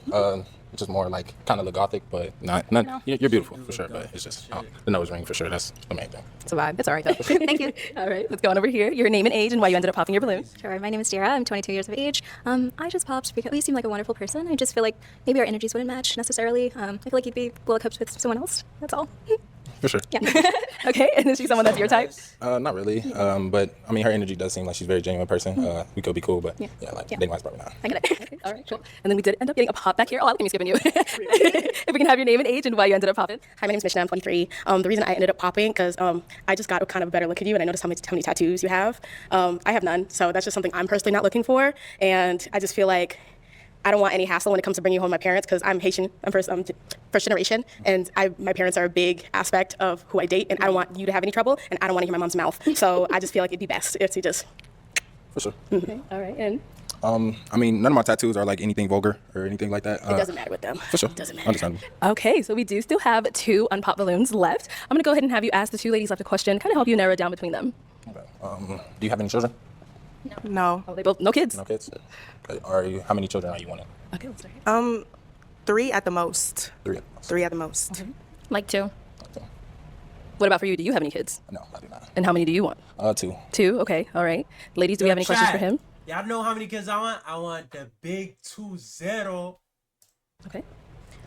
It's just more like kind of the gothic, but not. You're beautiful for sure, but it's just the nose ring for sure. That's the main thing. It's a vibe. It's all right though. Thank you. All right. Let's go on over here. Your name and age and why you ended up popping your balloon. Sure. My name is Dara. I'm 22 years of age. I just popped because you seem like a wonderful person. I just feel like maybe our energies wouldn't match necessarily. I feel like you'd be well equipped with someone else. That's all. For sure. Yeah. Okay, and is she someone that's your type? Not really. But I mean, her energy does seem like she's a very genuine person. We could be cool, but yeah, like dating wise, probably not. I get it. Okay, all right, cool. And then we did end up getting a pop back here. Oh, I look at me skipping you. If we can have your name and age and why you ended up popping. Hi, my name's Mishna. I'm 23. The reason I ended up popping because I just got a kind of better look at you, and I noticed how many tattoos you have. I have none, so that's just something I'm personally not looking for. And I just feel like I don't want any hassle when it comes to bringing home my parents because I'm Haitian. I'm first generation, and my parents are a big aspect of who I date, and I don't want you to have any trouble, and I don't want to hear my mom's mouth. So I just feel like it'd be best if you just. For sure. Okay, all right, and. I mean, none of my tattoos are like anything vulgar or anything like that. It doesn't matter with them. For sure. It doesn't matter. Understandable. Okay, so we do still have 2 unpop balloons left. I'm gonna go ahead and have you ask the 2 ladies left a question, kind of help you narrow it down between them. Okay. Do you have any children? No. Oh, they both no kids. No kids. Okay. How many children are you wanting? Okay, let's start. 3 at the most. 3 at the most. 3 at the most. Mm-hmm. Like 2. What about for you? Do you have any kids? No, I do not. And how many do you want? 2. 2. Okay, all right. Ladies, do we have any questions for him? Y'all know how many kids I want? I want the big 2-0. Okay.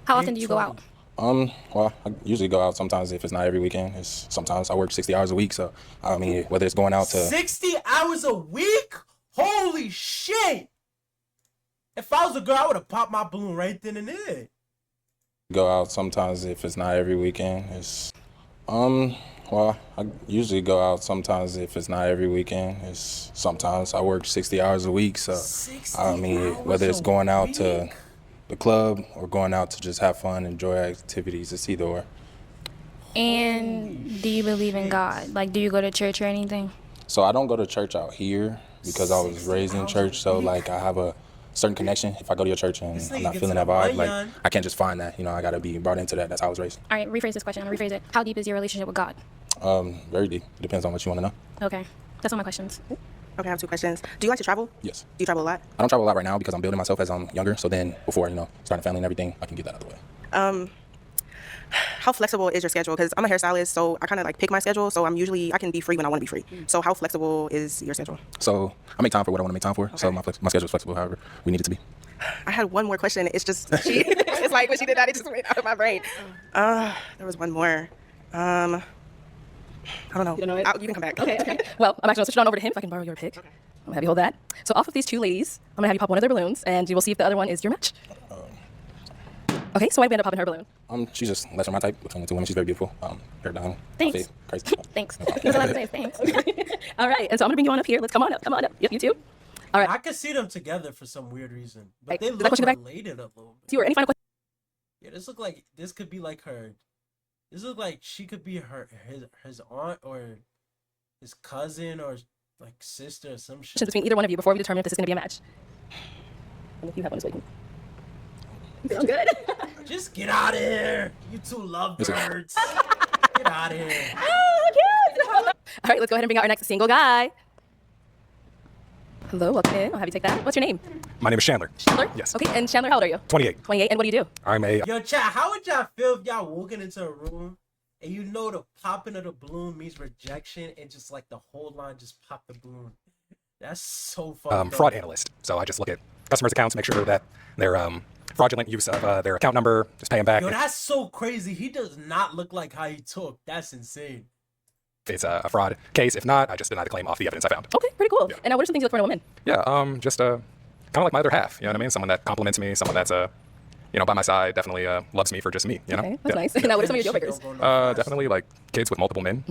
How often do you go out? Well, I usually go out sometimes if it's not every weekend. Sometimes I work 60 hours a week, so I mean, whether it's going out to 60 hours a week? Holy shit! If I was a girl, I would have popped my balloon right then and there. go out sometimes if it's not every weekend. Well, I usually go out sometimes if it's not every weekend. Sometimes I work 60 hours a week, so I mean, whether it's going out to the club or going out to just have fun, enjoy activities, it's either or. And do you believe in God? Like, do you go to church or anything? So I don't go to church out here because I was raised in church, so like I have a certain connection. If I go to your church and I'm not feeling that vibe, like I can't just find that, I gotta be brought into that. That's how I was raised. All right, rephrase this question. I'll rephrase it. How deep is your relationship with God? Very deep. It depends on what you want to know. Okay, that's all my questions. Okay, I have 2 questions. Do you like to travel? Yes. Do you travel a lot? I don't travel a lot right now because I'm building myself as I'm younger. So then before, starting a family and everything, I can get that out of the way. How flexible is your schedule? Because I'm a hairstylist, so I kind of like pick my schedule. So I can be free when I want to be free. So how flexible is your schedule? So I make time for what I want to make time for. Okay. So my schedule is flexible however we need it to be. I had one more question. It's just, it's like when she did that, it just went out of my brain. There was one more. I don't know. You don't know it? You can come back. Okay. Well, I'm actually going to switch it on over to him if I can borrow your pick. Okay. I'm going to have you hold that. So off of these 2 ladies, I'm going to have you pop one of their balloons, and you will see if the other one is your match. Okay, so why'd we end up popping her balloon? She's just less of my type between the 2 women. She's very beautiful. Hair down. Thanks. Outfit, crazy. Thanks. That's all I have to say. Thanks. All right, and so I'm going to bring you on up here. Let's come on up. Come on up. Yep, you too. All right. I could see them together for some weird reason, but they Does that look question go back? related a little bit. Do you or any final question? Yeah, this could be like her. This look like she could be his aunt or his cousin or like sister or some shit. Between either one of you before we determine if this is going to be a match. And if you have one, is waiting. Sounds good. Just get out of here, you 2 lovebirds. Get out of here. All right, let's go ahead and bring out our next single guy. Hello, welcome in. I'll have you take that. What's your name? My name is Chandler. Chandler? Yes. Okay, and Chandler, how old are you? 28. 28, and what do you do? I'm a... Yo, chat, how would y'all feel if y'all walking into a room and the popping of the balloon means rejection and just like the whole line just pop the balloon? That's so fun. fraud analyst. So I just look at customers' accounts, make sure that they're fraudulent use of their account number, just pay them back. Yo, that's so crazy. He does not look like how he talk. That's insane. It's a fraud case. If not, I just deny the claim off the evidence I found. Okay, pretty cool. Yeah. And now what are some things you look for in a woman? Yeah, just kind of like my other half. You know what I mean? Someone that compliments me, someone that's by my side, definitely loves me for just me. Okay, that's nice. Now what are some of your deal breakers? Definitely like kids with multiple men.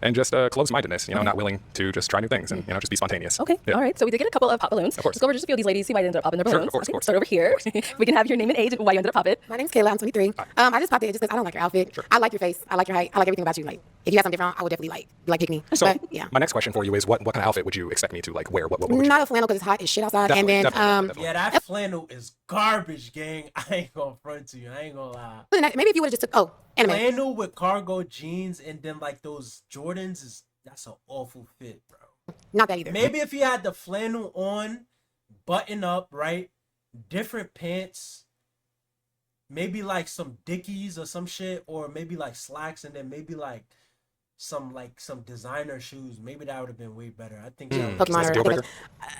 And just closed-mindedness, not willing to just try new things and, just be spontaneous. Okay, all right. So we did get a couple of pop balloons. Of course. Let's go over just a few of these ladies, see why they ended up popping their balloons. Sure, of course. Start over here. We can have your name and age and why you ended up popping. My name's Kayla. I'm 23. I just popped it just because I don't like your outfit. Sure. I like your face. I like your height. I like everything about you. Like, if you have something different, I would definitely pick me. So but, yeah. my next question for you is what kind of outfit would you expect me to wear? What would you Not a flannel because it's hot as shit outside. Definitely, and then definitely. Yeah, that flannel is garbage, gang. I ain't gonna front to you. I ain't gonna lie. maybe if you would have just took anime. Flannel with cargo jeans and then like those Jordans that's an awful fit, bro. Not that either. Maybe if you had the flannel on, button up, right? Different pants. Maybe like some Dickies or some shit, or maybe like slacks and then maybe like some designer shoes, maybe that would have been way better. I think Pokemon or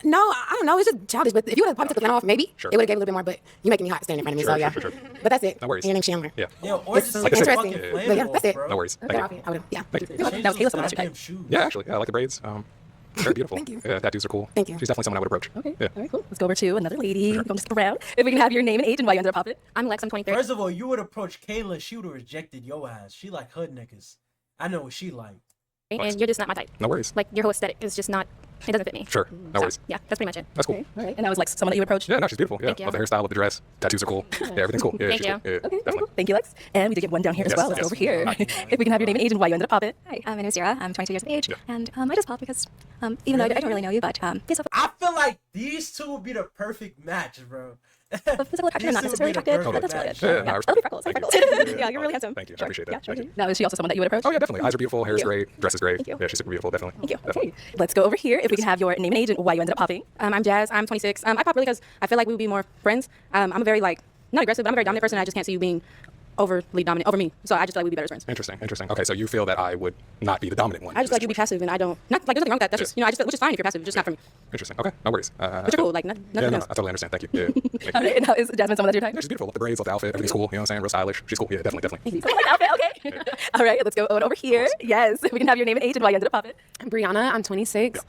no, I don't know. It's just childish. But if you would have probably took the pen off, maybe it would have gave a little bit more. But you making me hot standing in front of me, so yeah. But that's it. No worries. And your name's Chandler. Yeah. or It's just like I said, interesting. fucking But yeah, flammable, that's it. bro. No worries. Okay, Thank you. I would have. Yeah. That was Kayla, someone that you type. Shoes. Yeah, actually, I like the braids. Very beautiful. Thank you. Yeah, tattoos are cool. Thank you. She's definitely someone I would approach. Okay. Yeah. All right, cool. Let's go over to another lady. We're going to skip around. If we can have your name and age and why you ended up popping. I'm Lex. I'm 23. First of all, you would approach Kayla, she would have rejected your ass. She like hood niggas. I know what she like. And you're just not my type. No worries. Like your whole aesthetic is just not. It doesn't fit me. Sure. No worries. Yeah, that's pretty much it. That's cool. Okay. All right. And that was like someone that you would approach. Yeah, no, she's beautiful. Yeah, Thank you. love the hairstyle, love the dress. Tattoos are cool. Yeah, everything's cool. Yeah, Thank she's you. cool. Yeah, Okay. definitely. Cool. Thank you, Lex. And we did get one down here as Yes, well. Let's yes. go over here. Hi. If we can have your name and age and why you ended up popping. Hi, my name is Zira. I'm 22 years of age, Yeah. and I just popped because, even though I don't really know you, but yes, I feel like these two would be the perfect match, bro. But physical attraction, These not two would necessarily be the attractive, but perfect that's really Yeah, good. no, I I respect love your freckles. I Thank have you. freckles. Yeah, Yeah, you're really handsome. Thank you. I Sure. appreciate that. Yeah, sure. Thank you. Now, is she also someone that you would approach? Oh yeah, definitely. Eyes are beautiful, hair is great, dress is great. Thank you. Yeah, she's super beautiful, definitely. Thank you. Definitely. Okay. Let's go over here. If we can have your name and age and why you ended up popping. I'm Jazz. I'm 26. I pop really because I feel like we would be more friends. I'm a very not aggressive, but I'm a very dominant person. I just can't see you being overly dominant over me. So I just feel like we'd be better friends. Interesting. Okay, so you feel that I would not be the dominant one. I just feel like you'd be passive, and I don't. Not like there's nothing wrong with that. That's just I just feel, which is fine if you're passive, just not for me. Interesting. Okay, no worries. But you're cool. Like nothing Yeah, no, else. I totally understand. Thank you. Yeah. Thank you. All right. And now is Jasmine someone that's your type? Yeah, she's beautiful. Love the braids, love the outfit. Everything's cool. You know what I'm saying? Real stylish. She's cool. Yeah, definitely. Someone like outfit, okay. All right, let's go over here. Yes, if we can have your name and age and why you ended up popping. I'm Brianna. I'm 26.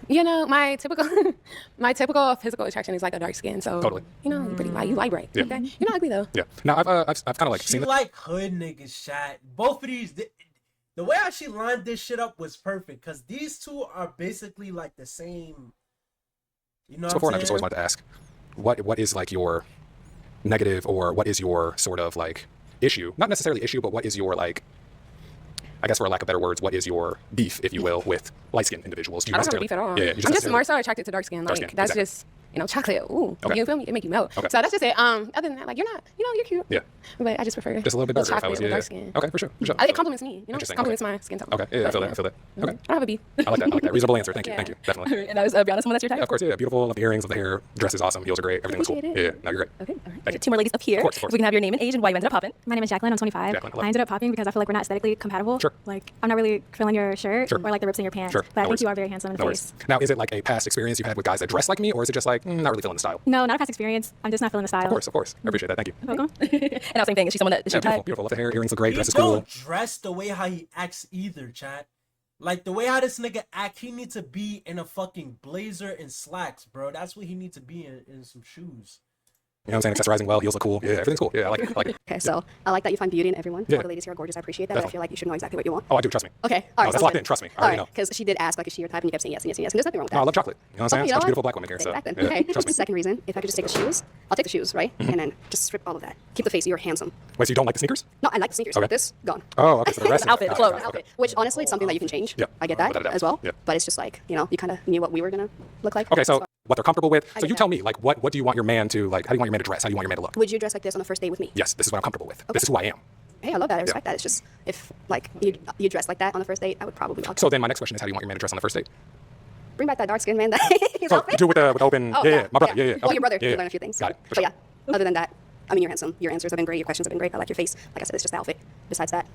You know, my typical physical attraction is like a dark skin. So Totally. you know, you're pretty light. You light bright. Yeah. Okay. You're not ugly though. Yeah. Now I've kind of like She seen it. like hood niggas shot. Both of these, the way how she lined this shit up was perfect because these two are basically like the same. You know So what before, I'm and I've just always wanted to ask, what is like your negative or what is your sort of like issue? Not necessarily issue, but what is your like, I guess for lack of better words, what is your beef, if you will, with light-skinned individuals? Do you I don't have a necessarily- beef at all. Yeah, you I'm just necessarily- more so attracted to dark skin. Like skin, that's exactly. just chocolate. Ooh, Okay. you feel me? It make you melt. Okay. So that's just it. Other than that, like you're not. You're cute. Yeah. But I just prefer Just a little bit darker, chocolate fellas. with Yeah. dark skin. Okay, for sure. It compliments me. You know, Interesting, compliments okay. my skin tone. Okay, yeah, I feel that. Okay. I don't have a beef. I like that. Reasonable answer. Thank you. Thank you. Definitely. All right, and now is Brianna someone that's your type? Yeah, of course, yeah. Beautiful. Love the earrings, love the hair. Dress is awesome. Heels are great. Everything was cool. Appreciate Yeah, it. no, you're great. Okay, all right. Thank you. Two more ladies up here. Of course. If we can have your name and age and why you ended up popping. My name is Jacqueline. I'm 25. Jacqueline, hello. I ended up popping because I feel like we're not aesthetically compatible. Sure. Like I'm not really feeling your shirt Sure. or like the rips in your pants. Sure. But I No think worries. you are very handsome in the No face. worries. Now, is it like a past experience you've had with guys that dress like me, or is it just like not really feeling the style? No, not a past experience. I'm just not feeling the style. Of course. I appreciate that. Thank you. Welcome. And now same thing. Is she someone that is Yeah, your beautiful, type? beautiful. Love the hair. Earrings look great. He Dress is don't cool. dress the way how he acts either, chat. Like the way how this nigga act, he needs to be in a fucking blazer and slacks, bro. That's what he needs to be in some shoes. You know what I'm saying? Accessorizing well. Heels look cool. Yeah, everything's cool. Yeah, I like it. I like it. Okay, so I like that you find beauty in everyone. Yeah. All the ladies here are gorgeous. I appreciate that. But I Definitely. feel like you should know exactly what you want. Oh, I do. Trust me. Okay, all No, right. that's sounds locked good. in. Trust me. I All already right, know. because she did ask, like, is she your type? And you kept saying yes and yes and yes. And there's nothing wrong with that. No, I love chocolate. You know what I'm saying? Okay, It's you such know beautiful what? black women here. Take So it back then. yeah, Okay, trust me. second reason, if I could just take the shoes, I'll take the shoes, right? And then just strip all of that. Keep the face. You're handsome. Wait, so you don't like the sneakers? No, I like the sneakers. Okay. This, gone. Oh, okay. So the rest of it. Outfit, Got it, clothes. got it, Outfit. okay. Which honestly, it's something that you can change. Yeah. I get that Without a doubt. as well. Yeah. But it's just like, you kind of knew what we were gonna look like. Okay, so what they're comfortable with. So get you that. tell me, like, what do you want your man to like? How do you want your man to dress? How do you want your man to look? Would you dress like this on the first date with me? Yes, this is what I'm comfortable with. This is who I am. Hey, I love that. I respect that. It's just if like you dress like that on the first date, I would probably walk. So then my next question is, how do you want your man to dress on the first date? Bring back that dark skin man. That his So outfit. do with the open. Oh, yeah, my brother. Yeah. Well, Okay. your brother. Yeah, You yeah. learn a few things. Got it. For But sure. yeah, other than that, I mean, you're handsome. Your answers have been great. Your questions have been great. I like your face. Like I said, it's just the outfit. Besides that,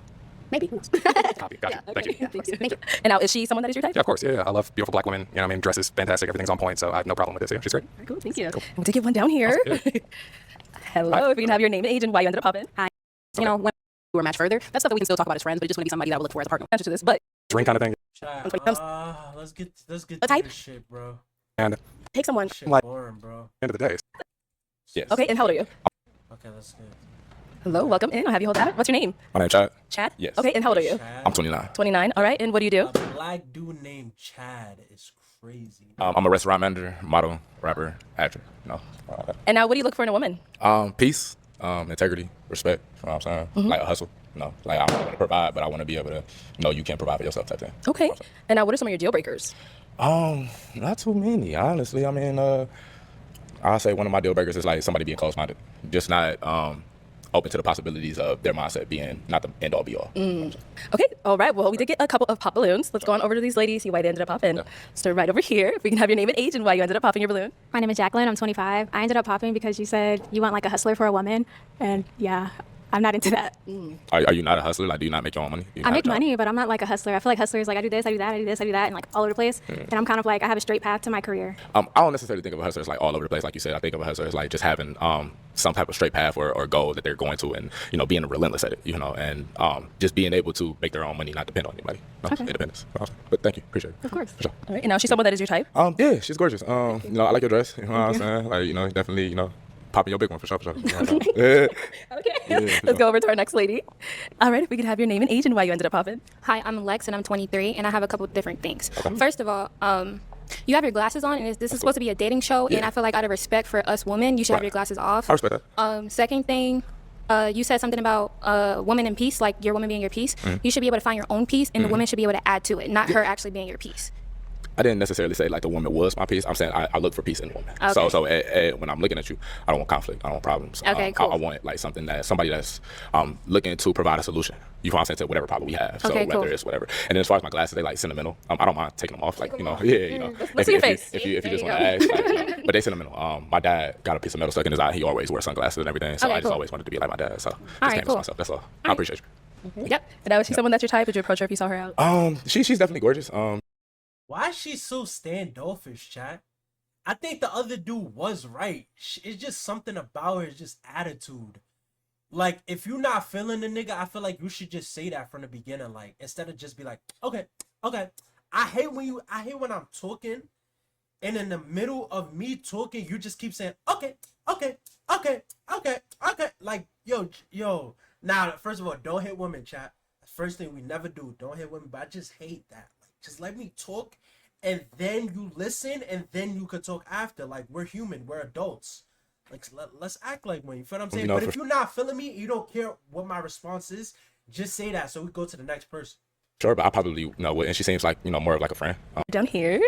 maybe. Who knows? Copy. Gotcha. Thank you. Yeah, thank you. And now is she someone that is your type? Yeah, of course. Yeah, I love beautiful black women. You know what I mean? Dress is fantastic. Everything's on point. So I have no problem with this. Yeah, she's great. Very cool. Thank you. We'll take it one down here. Awesome, Hello. If we can have your name and age and why you ended up popping. Hi. You know, when we were matched further, that's stuff that we can still talk about as friends, but it just want to be somebody that I would look for as a partner. Answer to this, but Drink kind of thing. Chat, let's get to type? this shit, bro. And take someone. Shit Like- boring, bro. end of the day. Yes. Okay, and how old are you? Okay, that's good. Hello, welcome in. I'll have you hold that. What's your name? My name's Chad. Chad? Yes. Okay, and how old are you? Chad, I'm 29. 29. All right, and what do you do? a black dude named Chad is crazy. I'm a restaurant manager, model, rapper, actor. No. And now what do you look for in a woman? Peace, integrity, respect. You know what I'm saying? Like a hustle. Like I want to provide, but I want to be able to know you can provide for yourself type thing. Okay. And now what are some of your deal breakers? Not too many, honestly. I mean, I'll say one of my deal breakers is like somebody being close-minded, just not open to the possibilities of their mindset being not the end-all be-all. Okay, all right. Well, we did get a couple of pop balloons. Let's go on over to these ladies, see why they ended up popping. Start right over here. If we can have your name and age and why you ended up popping your balloon. My name is Jacqueline. I'm 25. I ended up popping because you said you want like a hustler for a woman, and yeah, I'm not into that. Are you not a hustler? Like, do you not make your own money? I make money, but I'm not like a hustler. I feel like hustlers, like I do this, I do that, I do this, I do that, and like all over the place. And I'm kind of like, I have a straight path to my career. I don't necessarily think of a hustler as like all over the place, like you said. I think of a hustler as like just having some type of straight path or goal that they're going to, and being relentless at it, and just being able to make their own money, not depend on anybody. Independence. But thank you, appreciate it. Of course. For sure. All right. And now she's someone that is your type? Yeah, she's gorgeous. I like your dress. You know what I'm saying? Like, definitely, popping your big one for sure. Yeah. Okay. Let's go over to our next lady. All right. If we could have your name and age and why you ended up popping. Hi, I'm Lex and I'm 23 and I have a couple different things. First of all, you have your glasses on and this is supposed to be a dating show, and I feel like out of respect for us women, you should have your glasses off. I respect that. Second thing, you said something about woman in peace, like your woman being your piece. You should be able to find your own peace, and the woman should be able to add to it, not her actually being your piece. I didn't necessarily say like the woman was my piece. I'm saying I look for peace in the woman. Okay. So when I'm looking at you, I don't want conflict. I don't want problems. Okay, cool. I want like somebody that's looking to provide a solution. You know what I'm saying, to whatever problem we have. So Okay, whether cool. it's whatever. And then as far as my glasses, they like sentimental. I don't mind taking them off. Like Let's if see your face. If you There just you want to ask, like, but they sentimental. My dad got a piece of metal stuck in his eye. He always wears sunglasses and everything. So Okay, I just cool. always wanted to be like my dad. So just right, came to cool. myself. That's all. I appreciate you. Yep. And now is she someone that's your type? Would you approach her if you saw her out? She's definitely gorgeous. Why is she so standoffish, chat? I think the other dude was right. It's just something about her, it's just attitude. Like, if you're not feeling the nigga, I feel like you should just say that from the beginning. Like, instead of just be like, okay. I hate when I'm talking, and in the middle of me talking, you just keep saying, okay. Like, yo. Now, first of all, don't hit women, chat. First thing we never do, don't hit women, but I just hate that. Just let me talk, and then you listen, and then you could talk after. Like, we're human, we're adults. Like, let's act like one. You feel what I'm saying? But if you're not feeling me, you don't care what my response is, just say that so we go to the next person. Sure, but I probably would. And she seems like more of like a friend. Down here,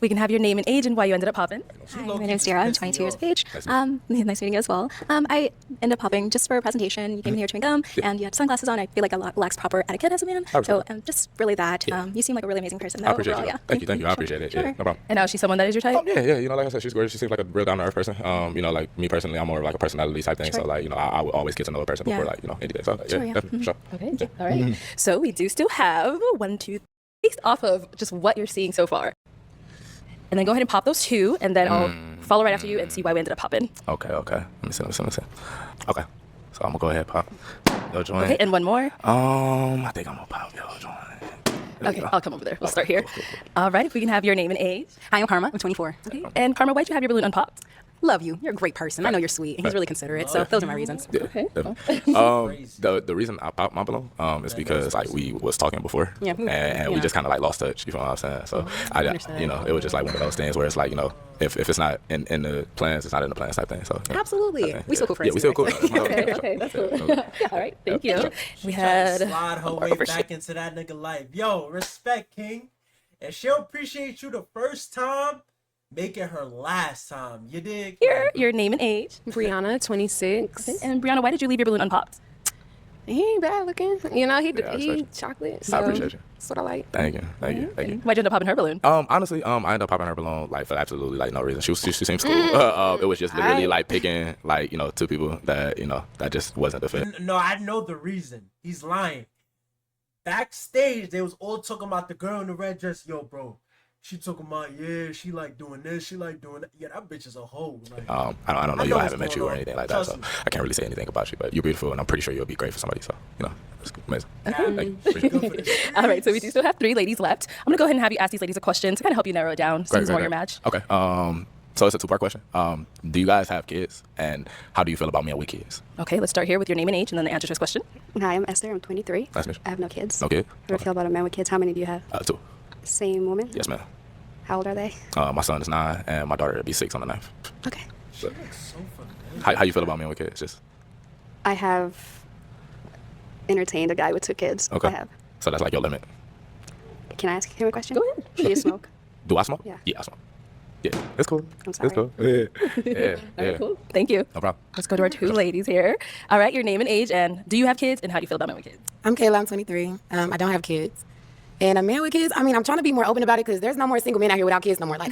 we can have your name and age and why you ended up popping. Hi, my name's Sarah. I'm 22 years of age. Nice meeting you as well. I ended up popping just for a presentation. You came in here chewing gum, and you had sunglasses on. I feel like a lot lacks proper etiquette as a man. So just really that. You seem like a really amazing person. Though, I appreciate overall, you. Thank you. I appreciate it. Sure. Yeah, no problem. And now is she someone that is your type? Yeah. Like I said, she's gorgeous. She seems like a real down to earth person. Like me personally, I'm more of like a personality type thing. Sure. So like, I would always get to know a person before like, anything. So definitely, sure. Okay. All right. So we do still have 1, 2, 3 based off of just what you're seeing so far. And then go ahead and pop those 2, and then I'll follow right after you and see why we ended up popping. Okay. Let me see. Okay. So I'm gonna go ahead and pop your joint. Okay, and one more. I think I'm gonna pop your joint. Okay, I'll come over there. We'll start here. All right, if we can have your name and age. Hi, I'm Karma. I'm 24. Okay. And Karma, why'd you have your balloon unpopped? Love you. You're a great person. I know you're sweet. And he's really considerate. So those are my reasons. Yeah, Okay. the reason I popped my balloon is because like we was talking before, and we just kind of like lost touch. You know what I'm saying? So it was just like one of those things where it's like if it's not in the plans, it's not in the plans type thing. So absolutely, we still cool friends. Yeah, we still cool. Okay, that's cool. All right, thank you. We had slide her way back into that nigga life. Yo, respect, King. And she'll appreciate you the first time. Make it her last time. You dig? Here, your name and age. Brianna, 26. Okay. And Brianna, why did you leave your balloon unpopped? He ain't bad looking. He Yeah, chocolate. I So appreciate you. that's what I like. Thank you. Why'd you end up popping her balloon? Honestly, I ended up popping her balloon like for absolutely like no reason. She seems cool. It was just literally like picking like 2 people that that just wasn't the fit. No, I know the reason. He's lying. Backstage, they was all talking about the girl in the red dress. Yo, bro. She talking about, she like doing this, she like doing that. Yeah, that bitch is a hoe. Like, I don't know you. I haven't met you or anything like that, so I can't really say anything about you. But you're beautiful, and I'm pretty sure you'll be great for somebody. So it's amazing. Okay. All right, so we do still have 3 ladies left. I'm gonna go ahead and have you ask these ladies a question to kind of help you narrow it down. Who's more your match? Okay. So it's a 2-part question. Do you guys have kids, and how do you feel about men with kids? Okay, let's start here with your name and age, and then the answer to this question. Hi, I'm Esther. I'm 23. Nice to meet you. I have no kids. No kid? How do you feel about a man with kids? How many do you have? 2. Same woman? Yes, ma'am. How old are they? My son is 9, and my daughter will be 6 on the 9th. Okay. So, how you feel about men with kids? Just I have entertained a guy with 2 kids. okay. I have. So that's like your limit. Can I ask him a question? Go ahead. Do you smoke? Do I smoke? Yeah. Yeah, I smoke. Yeah, it's cool. I'm sorry. It's cool. Yeah. All right, cool. Thank you. No problem. Let's go to our 2 ladies here. All right, your name and age, and do you have kids, and how do you feel about men with kids? I'm Kayla. I'm 23. I don't have kids. And a man with kids, I mean, I'm trying to be more open about it because there's no more single men out here without kids no more. Like,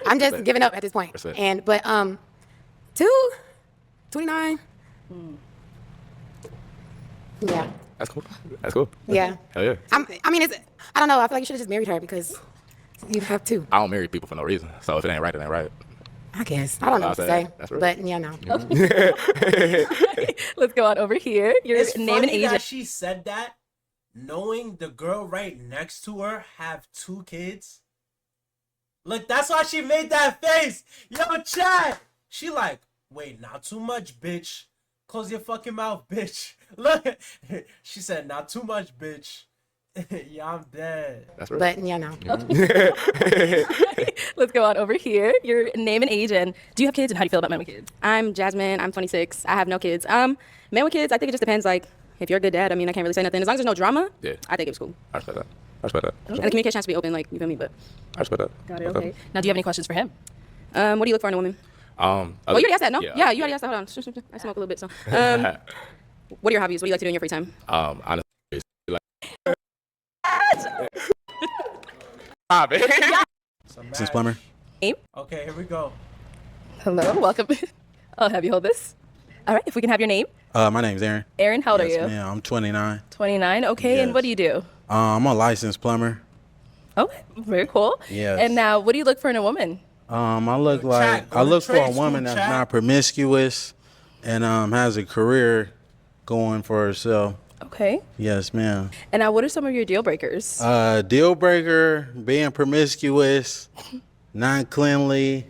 I'm just giving up at this point. Respect. But 29. Yeah. That's cool. That's cool. Yeah. Hell yeah. I mean, I don't know. I feel like you should have just married her because you have to. I don't marry people for no reason. So if it ain't right, it ain't right. I guess. I don't know what to say. That's real. But yeah, no. Let's go on over here. Your It's name and funny age. that she said that, knowing the girl right next to her have 2 kids. Look, that's why she made that face. Yo, Chad. She like, wait, not too much, bitch. Close your fucking mouth, bitch. Look, she said, not too much, bitch. Yeah, I'm dead. That's right. But yeah, no. Let's go on over here. Your name and age, and do you have kids, and how do you feel about men with kids? I'm Jasmine. I'm 26. I have no kids. Men with kids, I think it just depends. Like, if you're a good dad, I mean, I can't really say nothing. As long as there's no drama, Yeah. I think it was cool. I respect that. I respect that. And the communication has to be open, like, you feel me? But I respect that. Got it. Okay. Now, do you have any questions for him? what do you look for in a woman? Oh, you already asked that, no? Yeah, you already asked that. Hold on. I smoke a little bit, so. What are your hobbies? What do you like to do in your free time? Honestly, like. Since plumber. Okay, here we go. Hello, welcome. I'll have you hold this. All right, if we can have your name. My name's Aaron. Aaron, how old are you? Yes, ma'am. I'm 29. 29, okay, and what do you do? I'm a licensed plumber. Okay, very cool. Yes. And now, what do you look for in a woman? I look like I look for a woman that's not promiscuous and has a career going for herself. Okay. Yes, ma'am. And now, what are some of your deal breakers? Deal breaker, being promiscuous, not cleanly,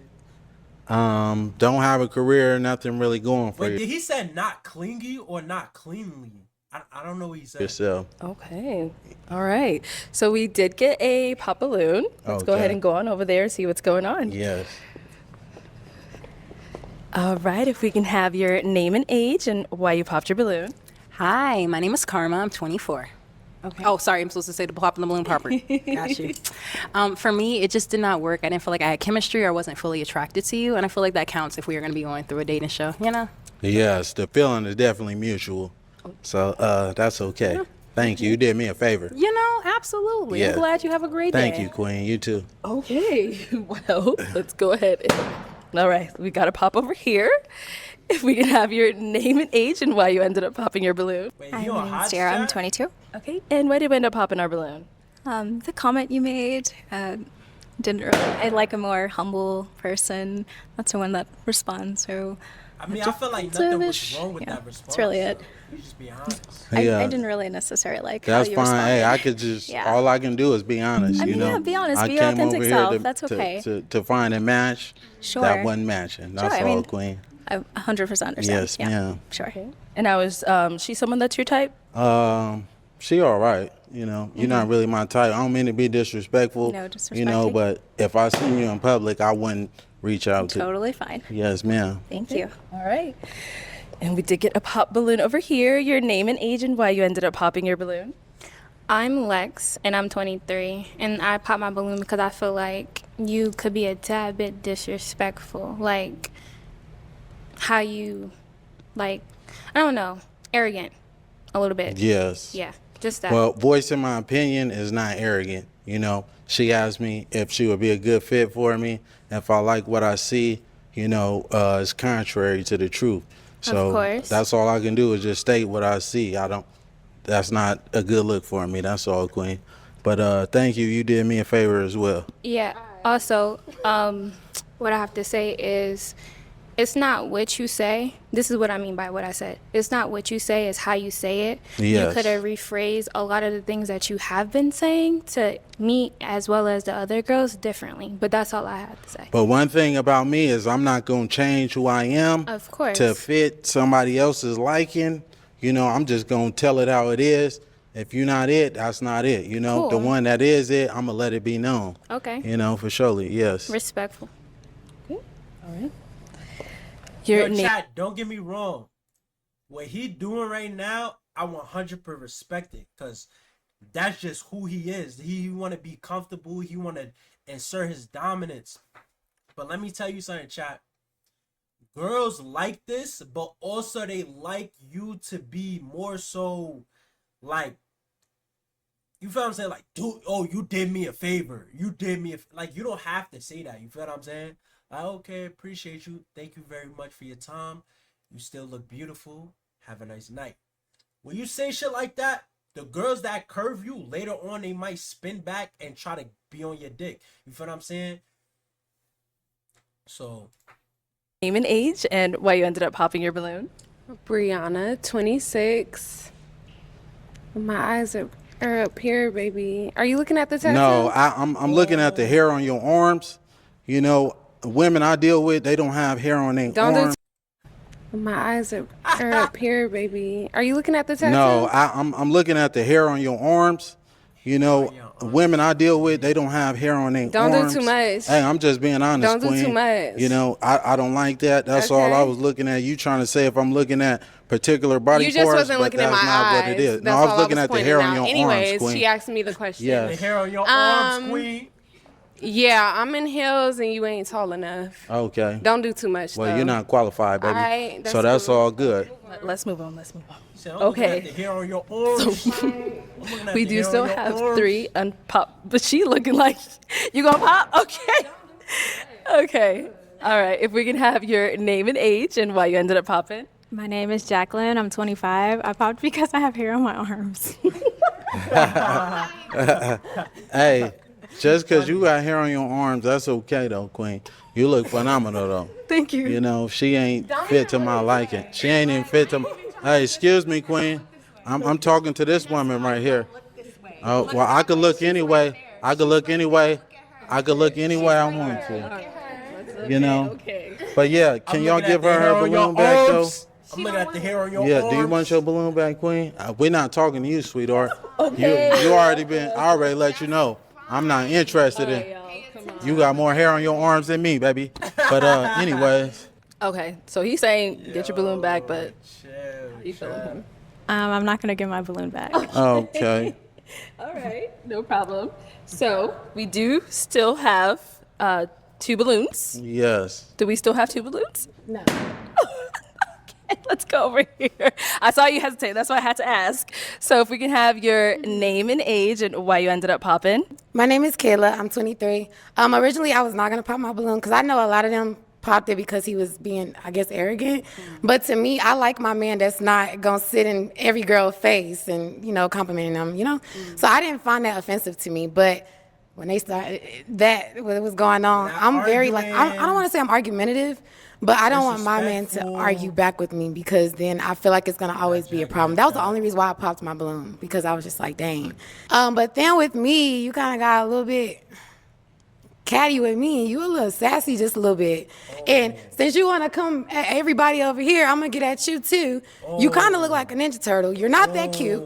don't have a career, nothing really going for Wait, you. did he say not clingy or not cleanly? I don't know what he said. Yourself. Okay. All right. So we did get a pop balloon. Let's go Okay. ahead and go on over there and see what's going on. Yes. All right. If we can have your name and age and why you popped your balloon. Hi, my name is Karma. I'm 24. Okay. Oh, sorry. I'm supposed to say the pop in the balloon proper. Got you. For me, it just did not work. I didn't feel like I had chemistry or I wasn't fully attracted to you. And I feel like that counts if we are going to be going through a dating show, you know? Yes, the feeling is definitely mutual. So that's okay. Thank you. You did me a favor. You know, absolutely. Yeah. I'm glad you have a great day. Thank you, Queen. You too. Okay. Well, let's go ahead. All right. We got to pop over here. If we can have your name and age and why you ended up popping your balloon. Hi, my name is Sarah. I'm 22. Okay. And why did we end up popping our balloon? The comment you made didn't really. I like a more humble person, not someone that responds. So. I mean, I feel like nothing was wrong with that response. That's really it. You just be honest. I Yeah. didn't really necessarily like That's how you fine. responded. Hey, I could just all I can do is be honest. I You mean, know, yeah, be honest, I be your came authentic over here self. to, That's okay. to find a match Sure. that wasn't matching. That's Sure, I all, mean, Queen. I 100% understand. Yes, yeah. ma'am. Sure. And I was, she someone that's your type? She all right. You know, you're not really my type. I don't mean to be disrespectful. No You know, disrespecting. but if I see you in public, I wouldn't reach out to. Totally fine. Yes, ma'am. Thank you. All right. And we did get a pop balloon over here. Your name and age and why you ended up popping your balloon. I'm Lex, and I'm 23, and I popped my balloon because I feel like you could be a tad bit disrespectful, like how you, like, I don't know, arrogant, a little bit. Yes. Yeah, just that. Well, voicing my opinion is not arrogant. You know, she asked me if she would be a good fit for me. If I like what I see, you know, it's contrary to the truth. So course. that's all I can do is just state what I see. That's not a good look for me. That's all, Queen. But thank you. You did me a favor as well. Yeah. Also, what I have to say is, it's not what you say. This is what I mean by what I said. It's not what you say, it's how you say it. Yes. You could have rephrased a lot of the things that you have been saying to me as well as the other girls differently. But that's all I have to say. But one thing about me is I'm not going to change who I am Of course. to fit somebody else's liking. You know, I'm just going to tell it how it is. If you're not it, that's not it. You know, Cool. the one that is it, I'm going to let it be known. Okay. You know, for surely, yes. Respectful. All right. Yo, chat, don't get me wrong. What he doing right now, I 100% respect it, because that's just who he is. He want to be comfortable. He want to insert his dominance. But let me tell you something, chat. Girls like this, but also they like you to be more so like, you feel what I'm saying? Like, dude, oh, you did me a favor. You did me like, you don't have to say that. You feel what I'm saying? Like, okay, appreciate you. Thank you very much for your time. You still look beautiful. Have a nice night. when you say shit like that, the girls that curve you later on, they might spin back and try to be on your dick. You feel what I'm saying? So, Name and age and why you ended up popping your balloon. Brianna, 26. My eyes are up here, baby. Are you looking at the tattoo? No, I'm looking at the hair on your arms. You know, women I deal with, they don't have hair on their arms. My eyes are up here, baby. Are you looking at the tattoo? No, I'm looking at the hair on your arms. You know, women I deal with, they don't have hair on their arms. Don't do too much. Hey, I'm just being honest, Don't do Queen. too much. You know, I don't like that. That's all I was looking at. You trying to say if I'm looking at particular body parts, You just wasn't looking at my not eyes. what it is. That's No, I was all looking at the hair on pointing your out. Anyways, arms, Queen. she asked me the question. Yes. The hair on your arms, Queen. Yeah, I'm in heels and you ain't tall enough. Okay. Don't do too much, Well, though. you're not qualified, baby. All right, so that's all good. Let's move on. Okay. The hair on your arms. We do still have 3 unpop, but she looking like you gonna pop? Okay. Okay. All right. If we can have your name and age and why you ended up popping. My name is Jacqueline. I'm 25. I popped because I have hair on my arms. Hey, just because you got hair on your arms, that's okay though, Queen. You look phenomenal though. Thank you. You know, she ain't fit to my liking. She ain't even fit to. Hey, excuse me, Queen. I'm talking to this woman right here. Oh, well, I could look anyway. I could look anyway. I could look any way I want to. You know. But yeah, can y'all give her balloon back though? I'm looking at the hair on your Yeah, arms. do you want your balloon back, Queen? We're not talking to you, sweetheart. Okay. You already been. I already let you know. I'm not interested in. You got more hair on your arms than me, baby. But anyways. Okay, so he's saying get your balloon back, but how you feeling him? I'm not going to get my balloon back. Okay. All right, no problem. So we do still have 2 balloons. Yes. Do we still have 2 balloons? No. Okay, let's go over here. I saw you hesitate. That's why I had to ask. So if we can have your name and age and why you ended up popping. My name is Kayla. I'm 23. Originally, I was not going to pop my balloon because I know a lot of them popped it because he was being, I guess, arrogant. But to me, I like my man that's not going to sit in every girl's face and, you know, complimenting them, you know? So I didn't find that offensive to me. But when they started, what was going on, I'm very, like, I don't want to say I'm argumentative, but I don't want my man to argue back with me because then I feel like it's going to always be a problem. That was the only reason why I popped my balloon, because I was just like, dang. But then with me, you kind of got a little bit catty with me, and you a little sassy just a little bit. And since you want to come at everybody over here, I'm going to get at you too. You kind of look like a Ninja Turtle. You're not that cute.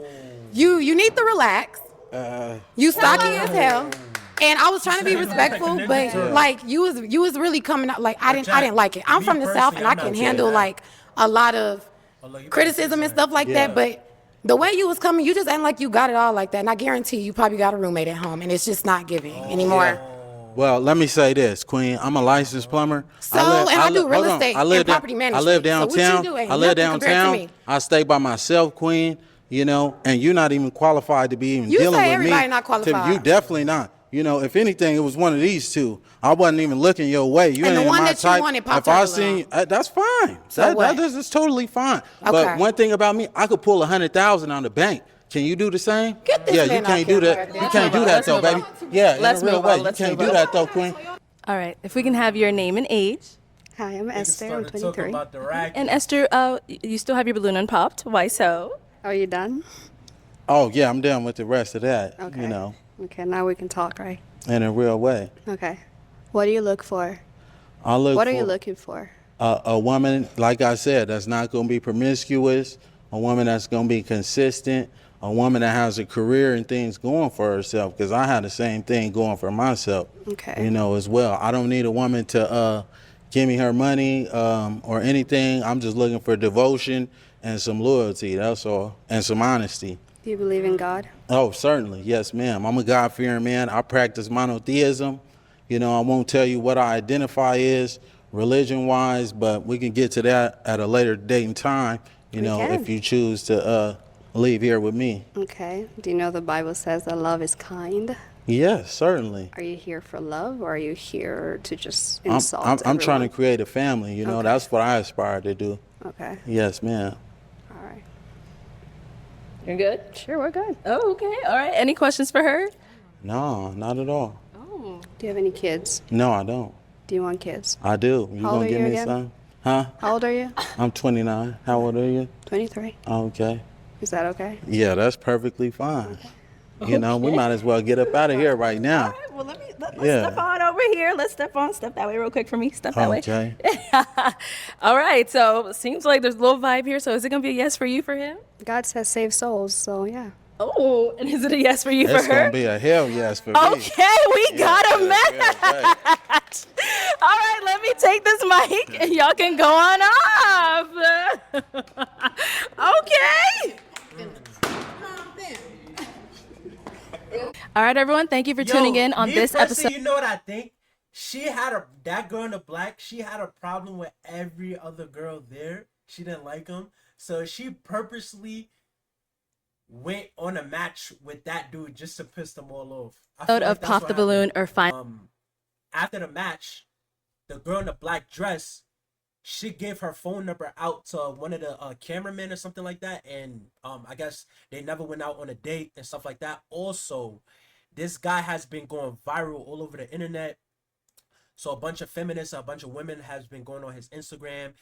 You need to relax. You stocky as hell. And I was trying to be respectful, but like you was really coming out like I didn't like it. I'm from the South and I can handle like a lot of criticism and stuff like that, but the way you was coming, you just ain't like you got it all like that. And I guarantee you probably got a roommate at home and it's just not giving anymore. Well, let me say this, Queen. I'm a licensed plumber. I do real estate and property management. I live downtown. So what you do ain't I live nothing compared to downtown. me. I stay by myself, Queen. You know, and you're not even qualified to be even You dealing say with me. everybody not qualified. You definitely not. You know, if anything, it was one of these two. I wasn't even looking your way. You And ain't the one my that you type. wanted popped If I up seen, that's fine. So what? That is totally fine. Okay. But one thing about me, I could pull 100,000 on the bank. Can you do the same? Get this yeah, man you can't off do camera. that. You can't do that though, baby. Yeah, Let's in a real move way. on. You Let's can't move do on. that though, Queen. All right, if we can have your name and age. Hi, I'm Esther. I'm 23. And Esther, you still have your balloon unpopped. Why so? Are you done? Oh yeah, I'm done with the rest of that. Okay. You know, Okay, now we can talk, right? in a real way. Okay. What do you look for? I look. What are for you looking for? A woman, like I said, that's not going to be promiscuous. A woman that's going to be consistent. A woman that has a career and things going for herself. Because I had the same thing going for myself. Okay. You know, as well. I don't need a woman to give me her money or anything. I'm just looking for devotion and some loyalty. That's all, and some honesty. Do you believe in God? Oh, certainly. Yes, ma'am. I'm a God-fearing man. I practice monotheism. You know, I won't tell you what I identify as religion-wise, but we can get to that at a later date and time, you know, can. if you choose to leave here with me. Okay. Do you know the Bible says that love is kind? Yes, certainly. Are you here for love, or are you here to just I'm insult trying to everyone? create a family, you know. Okay. That's what I aspire to do. Okay. Yes, ma'am. All right. You're good? Sure, we're good. Oh, okay. All right. Any questions for her? No, not at all. Oh. Do you have any kids? No, I don't. Do you want kids? I do. You How old gonna are give you me again? some? Huh? How old are you? I'm 29. How old are you? 23. Okay. Is that okay? Yeah, that's perfectly fine. You know, we might as well get up out of here right now. Well, let's Yeah. step on over here. Let's step that way real quick for me. Step that way. Okay. All right. So it seems like there's a little vibe here. So is it going to be a yes for you for him? God says save souls, so yeah. Oh, and is it a yes for you It's for her? gonna be a hell yes for me. Okay, we got a match. All right, let me take this mic and y'all can go on off. Okay. All right, everyone. Thank you for tuning in on me this personally, episode. You know what I think? That girl in the black, she had a problem with every other girl there. She didn't like him. So she purposely went on a match with that dude just to piss them all off. I feel Episode of that's Pop what the Balloon happened. or Find. After the match, the girl in the black dress, she gave her phone number out to one of the cameramen or something like that, and I guess they never went out on a date and stuff like that. Also, this guy has been going viral all over the internet. So a bunch of feminists, a bunch of women has been going on his Instagram,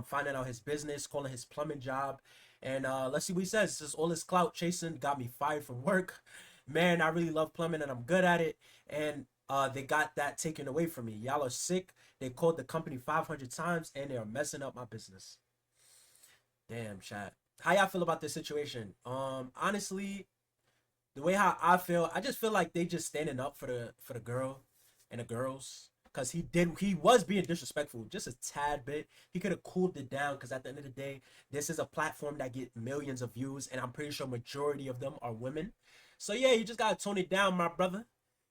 finding out his business, calling his plumbing job. And let's see what he says. This is all his clout chasing got me fired from work. Man, I really love plumbing and I'm good at it. And they got that taken away from me. Y'all are sick. They called the company 500 times and they are messing up my business. Damn, chat. How y'all feel about this situation? Honestly, the way how I feel, I just feel like they just standing up for the girl and the girls. Because he was being disrespectful just a tad bit. He could have cooled it down, because at the end of the day, this is a platform that get millions of views, and I'm pretty sure majority of them are women. So yeah, you just gotta tone it down, my brother.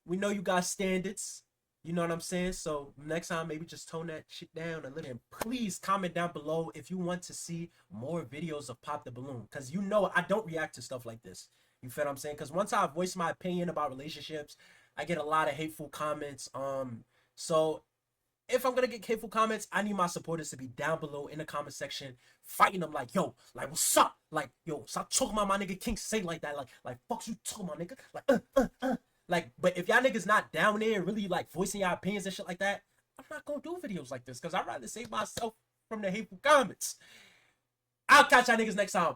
We know you got standards. You know what I'm saying? So next time, maybe just tone that shit down a little. And please comment down below if you want to see more videos of Pop the Balloon. Because you know I don't react to stuff like this. You feel what I'm saying? Because once I voice my opinion about relationships, I get a lot of hateful comments. So if I'm gonna get hateful comments, I need my supporters to be down below in the comment section, fighting them like, yo, like what's up? Like, yo, stop talking about my nigga King Sey like that. Like fuck you talking about, nigga. Like, but if y'all niggas not down there really like voicing your opinions and shit like that, I'm not gonna do videos like this, because I'd rather save myself from the hateful comments. I'll catch y'all niggas next time.